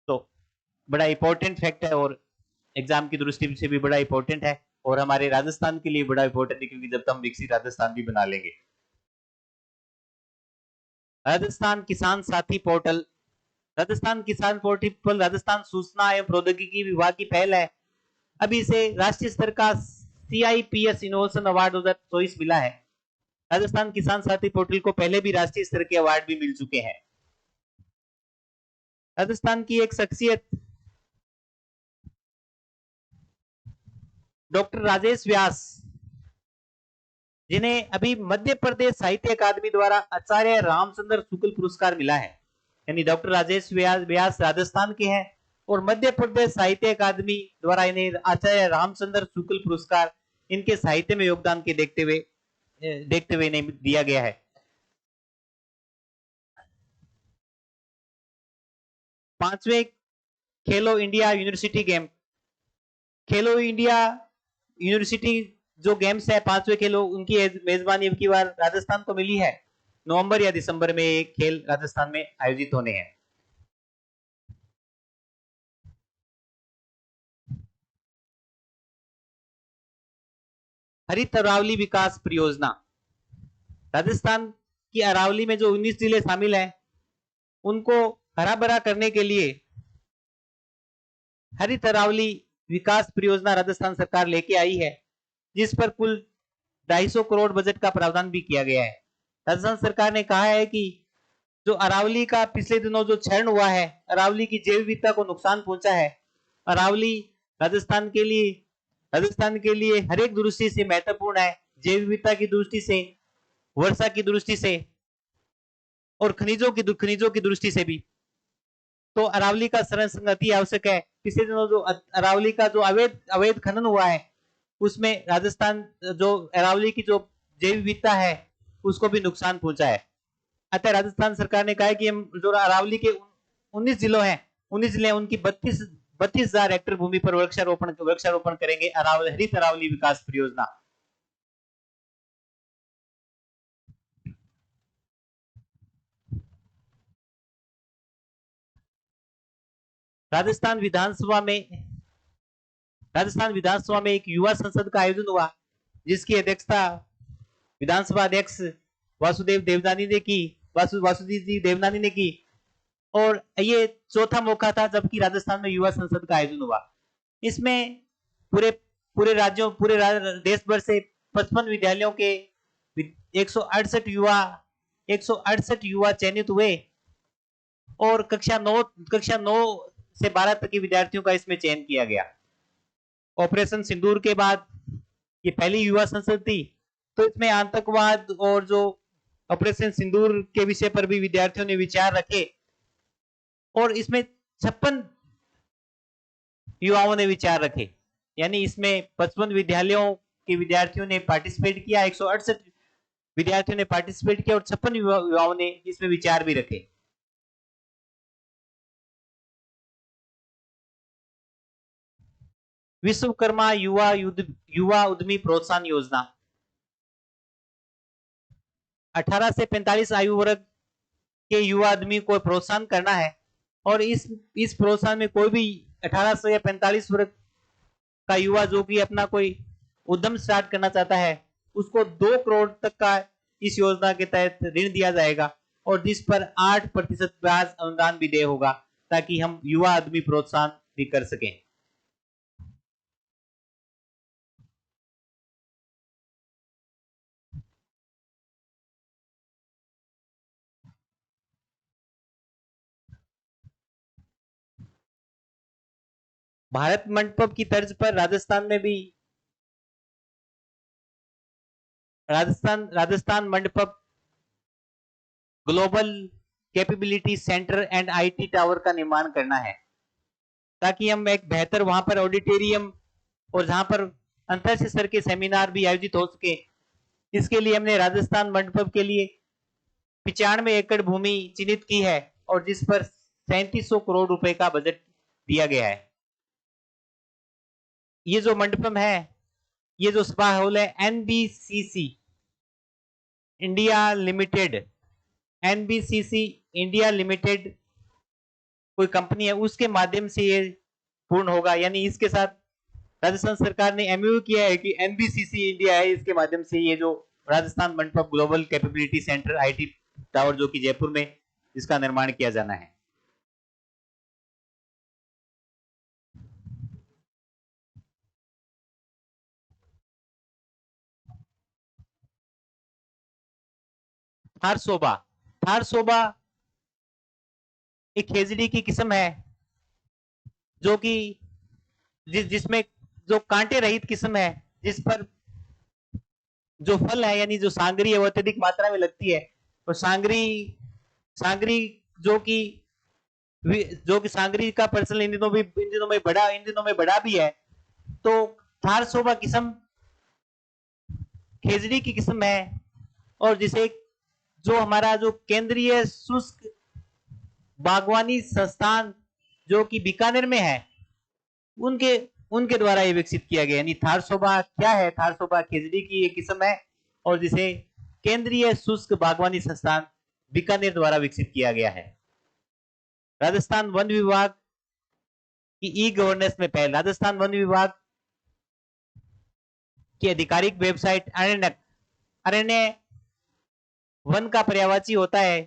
तो बड़ा इंपॉर्टेंट फैक्ट है और एग्जाम की दृष्टि से भी बड़ा इंपॉर्टेंट है और हमारे राजस्थान के लिए बड़ा इंपॉर्टेंट है, क्योंकि जब तक हम विकसित राजस्थान भी बना लेंगे। राजस्थान किसान साथी पोर्टल। राजस्थान किसान पोर्टल राजस्थान सूचना एवं प्रौद्योगिकी विभाग की पहल है। अभी इसे राष्ट्रीय स्तर का CIPS इनोवेशन अवार्ड 2024 मिला है। राजस्थान किसान साथी पोर्टल को पहले भी राष्ट्रीय स्तर के अवार्ड भी मिल चुके हैं। राजस्थान की एक शख्सियत डॉक्टर राजेश व्यास, जिन्हें अभी मध्य प्रदेश साहित्य अकादमी द्वारा आचार्य रामचंद्र शुक्ल पुरस्कार मिला है। यानी डॉक्टर राजेश व्यास राजस्थान के हैं और मध्य प्रदेश साहित्य अकादमी द्वारा इन्हें आचार्य रामचंद्र शुक्ल पुरस्कार इनके साहित्य में योगदान के देखते हुए इन्हें दिया गया है। 5वें खेलो इंडिया यूनिवर्सिटी गेम। खेलो इंडिया यूनिवर्सिटी जो गेम्स है 5वें खेलो, उनकी मेजबानी की बार राजस्थान को मिली है। नवंबर या दिसंबर में ये खेल राजस्थान में आयोजित होने हैं। हरित अरावली विकास परियोजना। राजस्थान की अरावली में जो 19 जिले शामिल हैं, उनको हरा भरा करने के लिए हरित अरावली विकास परियोजना राजस्थान सरकार लेके आई है, जिस पर कुल 250 करोड़ बजट का प्रावधान भी किया गया है। राजस्थान सरकार ने कहा है कि जो अरावली का पिछले दिनों जो क्षरण हुआ है, अरावली की जैव विविधता को नुकसान पहुंचा है। अरावली राजस्थान के लिए हर एक दृष्टि से महत्वपूर्ण है, जैव विविधता की दृष्टि से, वर्षा की दृष्टि से और खनिजों की दृष्टि से भी। तो अरावली का संरक्षण अति आवश्यक है। पिछले दिनों जो अरावली का जो अवैध खनन हुआ है, उसमें राजस्थान जो अरावली की जो जैव विविधता है उसको भी नुकसान पहुंचा है। अतः राजस्थान सरकार ने कहा है कि हम जो अरावली के 19 जिले उनकी 32,000 हेक्टेयर भूमि पर वृक्षारोपण करेंगे। हरित अरावली विकास परियोजना। राजस्थान विधानसभा में एक युवा संसद का आयोजन हुआ, जिसकी अध्यक्षता विधानसभा अध्यक्ष वासुदेव देवनानी ने की और ये चौथा मौका था जबकि राजस्थान में युवा संसद का आयोजन हुआ। इसमें पूरे देश भर से 55 विद्यालयों के 168 युवा चयनित हुए और कक्षा 9 से 12 तक के विद्यार्थियों का इसमें चयन किया गया। ऑपरेशन सिंदूर के बाद ये पहली युवा संसद थी, तो इसमें आतंकवाद और जो ऑपरेशन सिंदूर के विषय पर भी विद्यार्थियों ने विचार रखे और इसमें 56 युवाओं ने विचार रखे। यानी इसमें 55 विद्यालयों के विद्यार्थियों ने पार्टिसिपेट किया, 168 विद्यार्थियों ने पार्टिसिपेट किया और 56 युवाओं ने इसमें विचार भी रखे। विश्वकर्मा युवा उद्यमी प्रोत्साहन योजना। 18 से 45 आयु वर्ग के युवा आदमी को प्रोत्साहन करना है और इस प्रोत्साहन में कोई भी 18 से या 45 वर्ग का युवा जो कि अपना कोई उद्यम स्टार्ट करना चाहता है, उसको 2 करोड़ तक का इस योजना के तहत ऋण दिया जाएगा और जिस पर 8% ब्याज अनुदान भी दे होगा, ताकि हम युवा आदमी प्रोत्साहन भी कर सकें। भारत मंडपम की तर्ज पर राजस्थान में भी Rajasthan Mandapam global capability centre and IT tower का निर्माण करना है, ताकि हम एक बेहतर वहां पर ऑडिटोरियम और जहां पर अंतर स्तर के सेमिनार भी आयोजित हो सके। इसके लिए हमने राजस्थान मंडपम के लिए 95 एकड़ भूमि चिन्हित की है और जिस पर 3700 करोड़ रुपए का बजट दिया गया है। ये जो मंडपम है, ये जो सभा हॉल है, NBCC India limited, NBCC India limited कोई कंपनी है, उसके माध्यम से ये पूर्ण होगा। यानी इसके साथ राजस्थान सरकार ने एमओयू किया है कि एनबीसीसी इंडिया है, इसके माध्यम से ये जो Rajasthan Mandapam global capability centre IT tower जो कि जयपुर में इसका निर्माण किया जाना है। थारसोबा, थारसोबा एक खेजड़ी की किस्म है जो कि जिसमें जो कांटे रहित किस्म है, जिस पर जो फल है यानी जो सांगरी है वो अत्यधिक मात्रा में लगती है। और सांगरी सांगरी जो कि सांगरी का पर्सनल इन दिनों में बड़ा भी है। तो थारसोबा किस्म खेजड़ी की किस्म है और जिसे जो हमारा जो केंद्रीय शुष्क बागवानी संस्थान जो कि बीकानेर में है, उनके उनके द्वारा ये विकसित किया गया। यानी थारसोबा क्या है? थारसोबा खेजड़ी की एक किस्म है और जिसे केंद्रीय शुष्क बागवानी संस्थान बीकानेर द्वारा विकसित किया गया है। राजस्थान वन विभाग की ई गवर्नेंस में पहल। राजस्थान वन विभाग की आधिकारिक वेबसाइट अरण्यक, अरण्य वन का पर्यायवाची होता है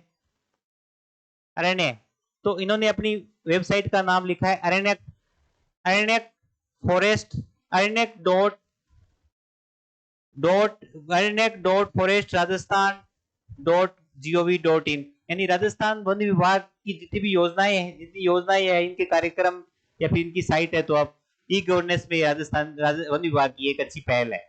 अरण्य, तो इन्होंने अपनी वेबसाइट का नाम लिखा है Aranyak, Aranyak forest, Aranyak Aranyak dot forest Rajasthan .gov.in। यानी राजस्थान वन विभाग की जितनी भी योजनाएं हैं, जितनी योजनाएं हैं, इनके कार्यक्रम या फिर इनकी साइट है, तो आप ई गवर्नेंस में राजस्थान वन विभाग की एक अच्छी पहल है।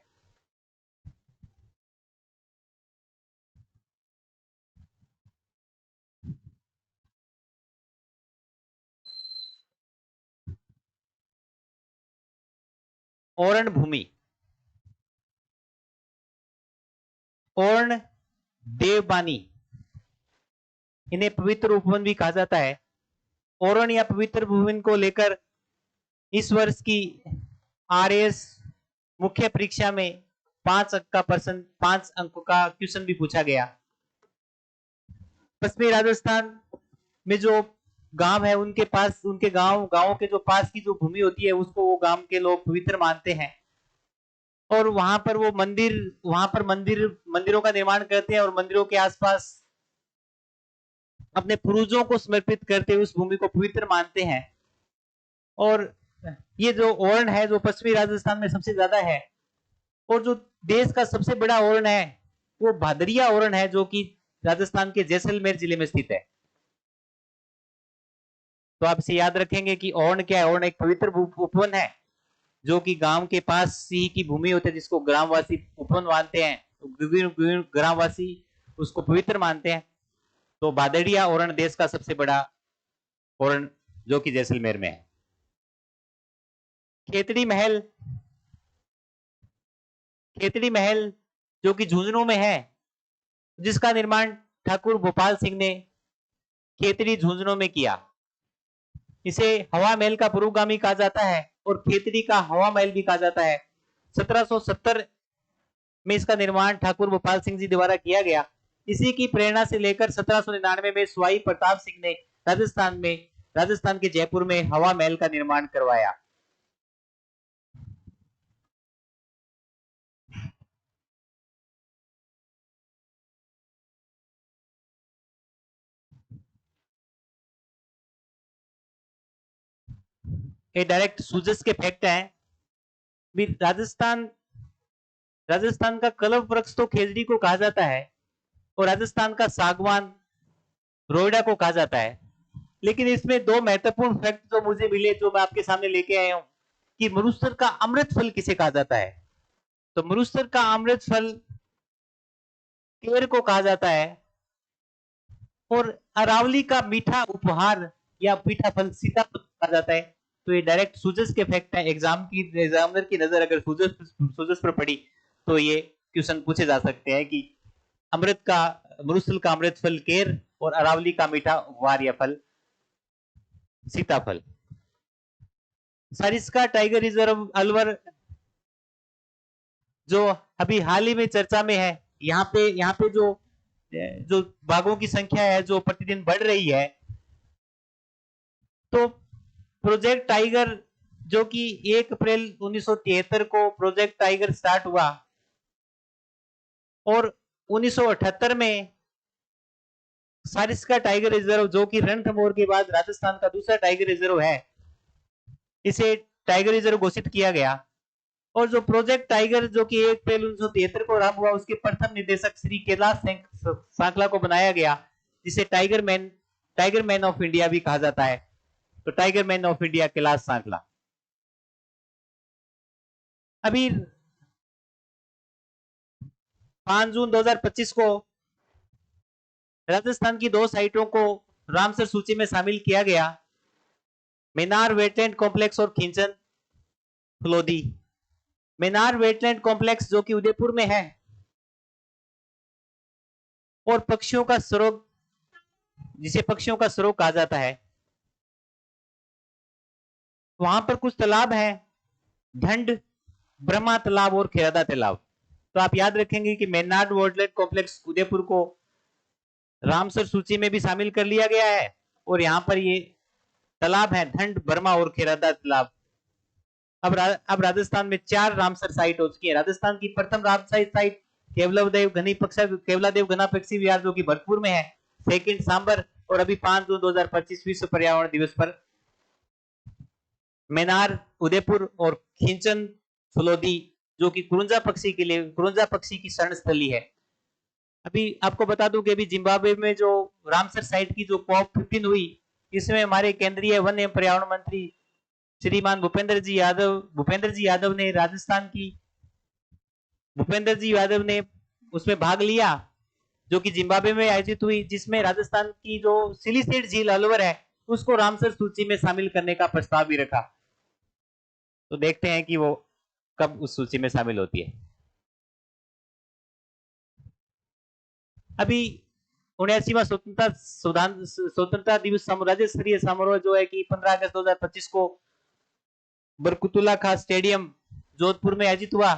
ओरण भूमि, ओरण देवबानी, इन्हें पवित्र उपवन भी कहा जाता है। ओरण या पवित्र भूमि को लेकर इस वर्ष की आरएस मुख्य परीक्षा में 5 अंक का क्वेश्चन भी पूछा गया। पश्चिमी राजस्थान में जो गांव है, उनके पास उनके गांवों के जो पास की जो भूमि होती है, उसको वो गांव के लोग पवित्र मानते हैं और वहां पर मंदिरों का निर्माण करते हैं और मंदिरों के आसपास अपने पूर्वजों को समर्पित करते हुए उस भूमि को पवित्र मानते हैं। और ये जो ओरण है, जो पश्चिमी राजस्थान में सबसे ज्यादा है, और जो देश का सबसे बड़ा ओरण है वो भादरिया ओरण है, जो कि राजस्थान के जैसलमेर जिले में स्थित है। तो आप इसे याद रखेंगे कि ओरण क्या है? ओरण एक पवित्र उपवन है जो कि गांव के पास ही की भूमि होती है, जिसको ग्रामवासी उपवन मानते हैं, तो ग्रामवासी उसको पवित्र मानते हैं। तो भादड़िया ओरण देश का सबसे बड़ा ओरण जो कि जैसलमेर में है। खेतड़ी महल, खेतड़ी महल जो कि झुंझुनू में है, जिसका निर्माण ठाकुर भोपाल सिंह ने खेतड़ी झुंझुनू में किया। इसे हवा महल का पुरोगामी कहा जाता है और खेतड़ी का हवा महल भी कहा जाता है। 1770 में इसका निर्माण ठाकुर भोपाल सिंह जी द्वारा किया गया। इसी की प्रेरणा से लेकर 1799 में स्वाई प्रताप सिंह ने राजस्थान के जयपुर में हवा महल का निर्माण करवाया। ये डायरेक्ट सूजस के फैक्ट हैं। राजस्थान का कलप वृक्ष तो खेजड़ी को कहा जाता है और राजस्थान का सागवान रोइडा को कहा जाता है। लेकिन इसमें दो महत्वपूर्ण फैक्ट जो मुझे मिले, जो मैं आपके सामने लेके आया हूं, कि मरुस्थल का अमृत फल किसे कहा जाता है। तो मरुस्थल का अमृत फल केर को कहा जाता है और अरावली का मीठा उपहार या मीठा फल सीताफल कहा जाता है। तो ये डायरेक्ट सूजस के फैक्ट है। एग्जामिनर की नजर अगर सूजस पर पड़ी तो ये क्वेश्चन पूछे जा सकते हैं कि मरुस्थल का अमृत फल केर और अरावली का मीठा उपहार या फल सीताफल। सरिस्का टाइगर रिजर्व अलवर जो अभी हाल ही में चर्चा में है, यहाँ पे जो बाघों की संख्या है जो प्रतिदिन बढ़ रही है। तो प्रोजेक्ट टाइगर जो कि 1 अप्रैल 1973 को प्रोजेक्ट टाइगर स्टार्ट हुआ और 1978 में सरिस्का टाइगर रिजर्व जो कि रणथंभौर के बाद राजस्थान का दूसरा टाइगर रिजर्व है, इसे टाइगर रिजर्व घोषित किया गया। और जो प्रोजेक्ट टाइगर जो कि 1 अप्रैल 1973 को आरंभ हुआ, उसके प्रथम निदेशक श्री कैलाश सांकला को बनाया गया, जिसे टाइगर मैन ऑफ इंडिया भी कहा जाता है। तो tiger man of India Kailash सांकला। अभी 5 जून 2025 को राजस्थान की 2 साइटों को रामसर सूची में शामिल किया गया, मेनार वेटलैंड कॉम्प्लेक्स और Khichan Phalodi. Maynard wetland complex जो कि उदयपुर में है और पक्षियों का स्रोत, जिसे पक्षियों का स्रोत कहा जाता है। वहां पर कुछ तालाब हैं, ढंड, ब्रह्मा तालाब और खेरादा तालाब। तो आप याद रखेंगे कि मेनार्ड वेटलैंड कॉम्प्लेक्स उदयपुर को रामसर सूची में भी शामिल कर लिया गया है और यहाँ पर ये तालाब है, ढंड, ब्रह्मा और खेरादा तालाब। अब राजस्थान में 4 रामसर साइट हो चुकी है। राजस्थान की प्रथम रामसर साइट केवलादेव घना पक्षी विहार जो कि भरतपुर में है, सेकंड सांबर, और अभी 5 जून 2025 विश्व पर्यावरण दिवस पर मेनार उदयपुर और खिंचन फलोदी जो कि कुरुंजा पक्षी की शरण स्थली है। अभी आपको बता दूं कि अभी जिम्बाब्वे में जो रामसर साइट की जो COP15 हुई, इसमें हमारे केंद्रीय वन एवं पर्यावरण मंत्री श्रीमान भूपेंद्र जी यादव ने उसमें भाग लिया, जो कि जिम्बाब्वे में आयोजित हुई, जिसमें राजस्थान की जो सिलिसेट झील अलवर है उसको रामसर सूची में शामिल करने का प्रस्ताव भी रखा। तो देखते हैं कि वो कब उस सूची में शामिल होती है। अभी 79वां स्वतंत्रता दिवस राज्य स्तरीय समारोह जो है कि 15 अगस्त 2025 को बरकुतुल्ला खां स्टेडियम जोधपुर में आयोजित हुआ।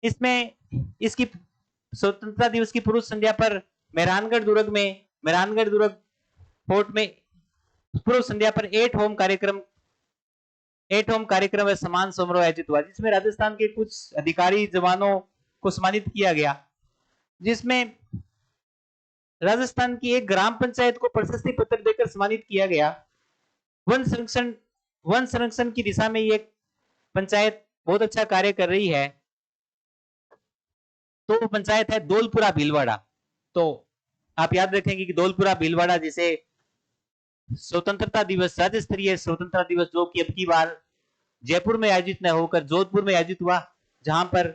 इसमें इसकी स्वतंत्रता दिवस की पूर्व संध्या पर मेहरानगढ़ दुर्ग फोर्ट में पूर्व संध्या पर 8 होम कार्यक्रम व सम्मान समारोह आयोजित हुआ, जिसमें राजस्थान के कुछ अधिकारी जवानों को सम्मानित किया गया, जिसमें राजस्थान की एक ग्राम पंचायत को प्रशस्ति पत्र देकर सम्मानित किया गया। वन संरक्षण की दिशा में ये पंचायत बहुत अच्छा कार्य कर रही है। तो पंचायत है दौलपुरा भीलवाड़ा। तो आप याद रखेंगे कि दौलपुरा भीलवाड़ा, जिसे स्वतंत्रता दिवस, राज्य स्तरीय स्वतंत्रता दिवस जो कि अब की बार जयपुर में आयोजित न होकर जोधपुर में आयोजित हुआ, जहां पर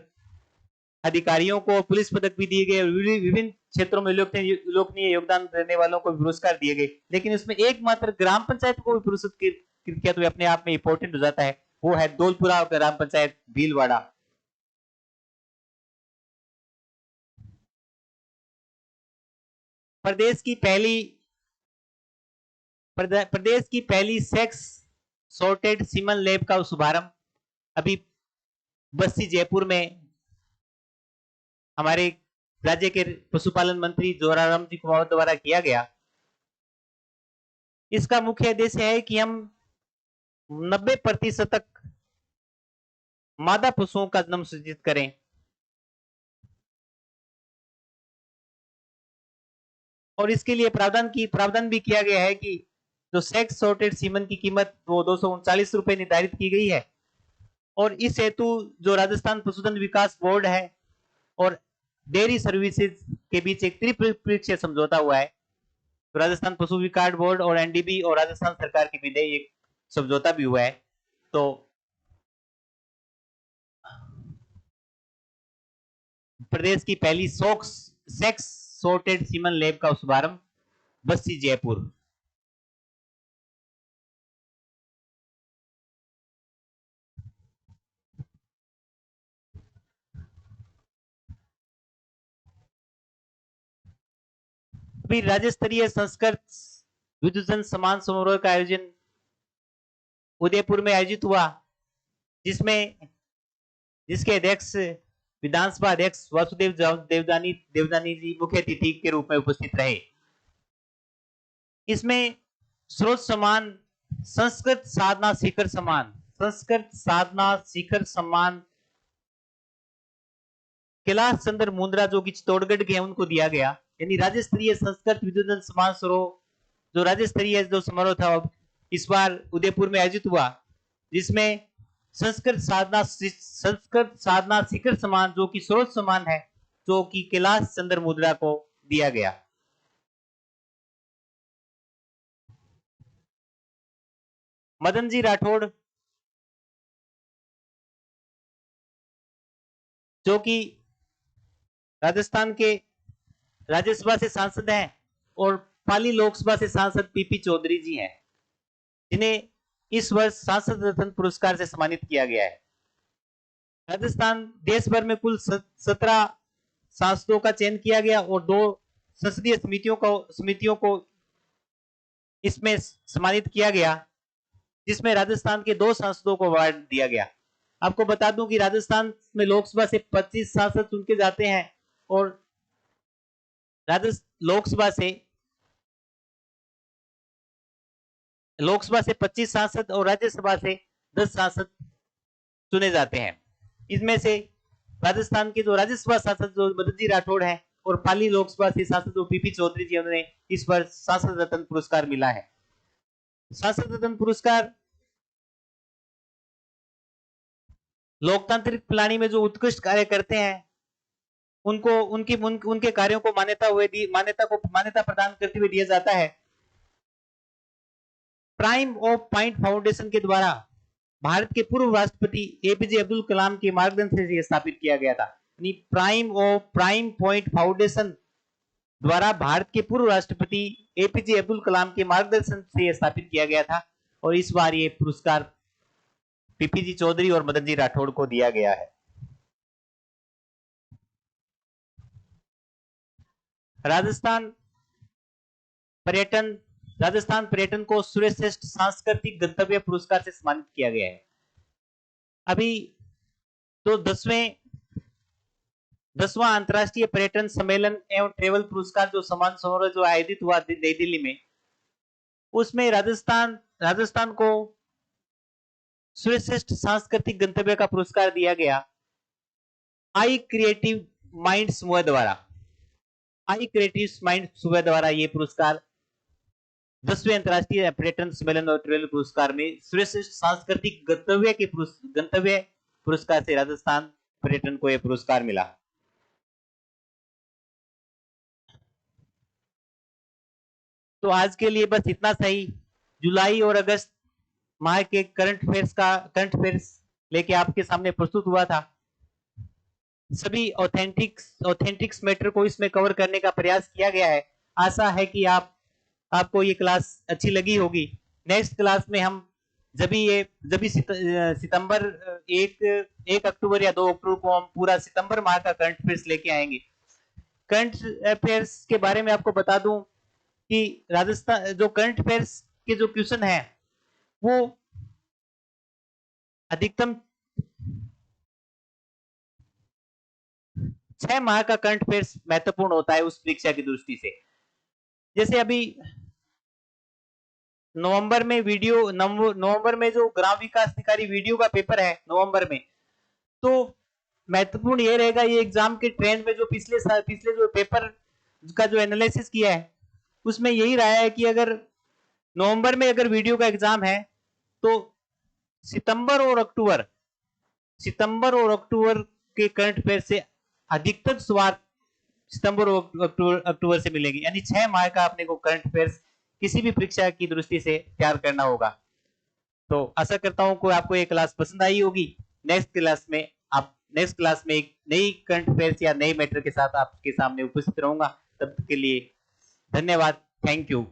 अधिकारियों को पुलिस पदक भी दिए गए, विभिन्न क्षेत्रों में उल्लेखनीय योगदान देने वालों को पुरस्कार दिए गए। लेकिन उसमें एकमात्र ग्राम पंचायत को भी पुरस्कृत किया, तो अपने आप में इंपॉर्टेंट हो जाता है, वो है दौलपुरा ग्राम पंचायत भीलवाड़ा। प्रदेश की पहली सेक्स सॉर्टेड सीमन लैब का शुभारंभ अभी बस्ती जयपुर में हमारे राज्य के पशुपालन मंत्री जोराराम जी कुमावत द्वारा किया गया। इसका मुख्य उद्देश्य है कि हम 90% तक मादा पशुओं का जन्म सुनिश्चित करें। और इसके लिए प्रावधान भी किया गया है कि जो सेक्स सॉर्टेड सीमन की कीमत वो 239 रुपए निर्धारित की गई है। और इस हेतु जो राजस्थान पशुधन विकास बोर्ड है और डेयरी सर्विसेज के बीच एक त्रिपक्षीय समझौता हुआ है। तो राजस्थान पशु विकास बोर्ड और एनडीबी और राजस्थान सरकार के बीच एक समझौता भी हुआ है। तो प्रदेश की पहली सेक्स सॉर्टेड सीमन लैब का शुभारंभ बस्सी जयपुर। अभी राज्य स्तरीय संस्कृत विद्वजन सम्मान समारोह का आयोजन उदयपुर में आयोजित हुआ, जिसके अध्यक्ष विधानसभा अध्यक्ष वासुदेव देवदानी जी मुख्य अतिथि के रूप में उपस्थित रहे। इसमें स्रोत सम्मान, संस्कृत साधना शिखर सम्मान कैलाश चंद्र मुंद्रा जो कि चित्तौड़गढ़ के हैं उनको दिया गया। यानी राज्य स्तरीय संस्कृत विद्वजन सम्मान समारोह जो राज्य स्तरीय जो समारोह था इस बार उदयपुर में आयोजित हुआ, जिसमें संस्कृत साधना शिखर सम्मान जो कि स्रोत सम्मान है जो कि कैलाश चंद्र मुंद्रा को दिया गया। मदन जी राठौड़ जो कि राजस्थान के राज्यसभा से सांसद हैं और पाली लोकसभा से सांसद पीपी चौधरी जी हैं, जिन्हें इस वर्ष सांसद रत्न पुरस्कार से सम्मानित किया गया है। राजस्थान देश भर में कुल 17 सांसदों का चयन किया गया और 2 संसदीय समितियों को इसमें सम्मानित किया गया, जिसमें राजस्थान के 2 सांसदों को अवार्ड दिया गया। आपको बता दूं कि राजस्थान में लोकसभा से 25 सांसद चुन के जाते हैं और लोकसभा से 25 सांसद और राज्यसभा से 10 सांसद चुने जाते हैं। इसमें से राजस्थान के जो राज्यसभा सांसद जो मदन जी राठौड़ हैं और पाली लोकसभा से सांसद जो पीपी चौधरी जी, उन्होंने इस वर्ष सांसद रत्न पुरस्कार मिला है। सांसद रत्न पुरस्कार लोकतांत्रिक प्रणाली में जो उत्कृष्ट कार्य करते हैं उनको उनके कार्यों को मान्यता प्रदान करते हुए दिया जाता है। प्राइम ऑफ पॉइंट फाउंडेशन के द्वारा भारत के पूर्व राष्ट्रपति एपीजे अब्दुल कलाम के मार्गदर्शन से स्थापित किया गया था। यानी प्राइम पॉइंट फाउंडेशन द्वारा भारत के पूर्व राष्ट्रपति एपीजे अब्दुल कलाम के मार्गदर्शन से स्थापित किया गया था और इस बार ये पुरस्कार पीपी चौधरी और मदन जी राठौड़ को दिया गया है। राजस्थान पर्यटन को सर्वश्रेष्ठ सांस्कृतिक गंतव्य पुरस्कार से सम्मानित किया गया है। अभी तो 10वां अंतर्राष्ट्रीय पर्यटन सम्मेलन एवं ट्रेवल पुरस्कार जो सम्मान समारोह जो आयोजित हुआ नई दिल्ली में, उसमें राजस्थान को सर्वश्रेष्ठ सांस्कृतिक गंतव्य का पुरस्कार दिया गया आई क्रिएटिव माइंड समूह द्वारा ये पुरस्कार 10वें अंतर्राष्ट्रीय पर्यटन सम्मेलन और ट्रेवल पुरस्कार में सर्वश्रेष्ठ सांस्कृतिक गंतव्य पुरस्कार से राजस्थान पर्यटन को यह पुरस्कार मिला। तो आज के लिए बस इतना सही। जुलाई और अगस्त माह के करंट अफेयर्स लेके आपके सामने प्रस्तुत हुआ था। सभी ऑथेंटिक्स मैटर को इसमें कवर करने का प्रयास किया गया है। आशा है कि आपको ये क्लास अच्छी लगी होगी। नेक्स्ट क्लास में हम जब सितंबर 1 अक्टूबर या 2 अक्टूबर को हम पूरा सितंबर माह का करंट अफेयर्स लेके आएंगे। करंट अफेयर्स के बारे में आपको बता दूं कि राजस्थान जो करंट अफेयर्स के जो क्वेश्चन है वो अधिकतम 6 माह का करंट अफेयर्स महत्वपूर्ण होता है उस परीक्षा की दृष्टि से। जैसे अभी नवंबर में जो ग्राम विकास अधिकारी वीडियो का पेपर है नवंबर में, तो महत्वपूर्ण ये रहेगा ये एग्जाम के ट्रेंड में जो पिछले जो पेपर का जो एनालिसिस किया है उसमें यही रहा है कि अगर नवंबर में अगर वीडियो का एग्जाम है तो सितंबर और अक्टूबर के करंट अफेयर से अधिकतर सवाल सितंबर और अक्टूबर से मिलेंगे, यानी 6 माह का अपने को करंट अफेयर्स किसी भी परीक्षा की दृष्टि से तैयार करना होगा। तो आशा करता हूं कि आपको ये क्लास पसंद आई होगी। नेक्स्ट क्लास में एक नई करंट अफेयर्स या नई मैटर के साथ आपके सामने उपस्थित रहूंगा। तब तक के लिए धन्यवाद। Thank you.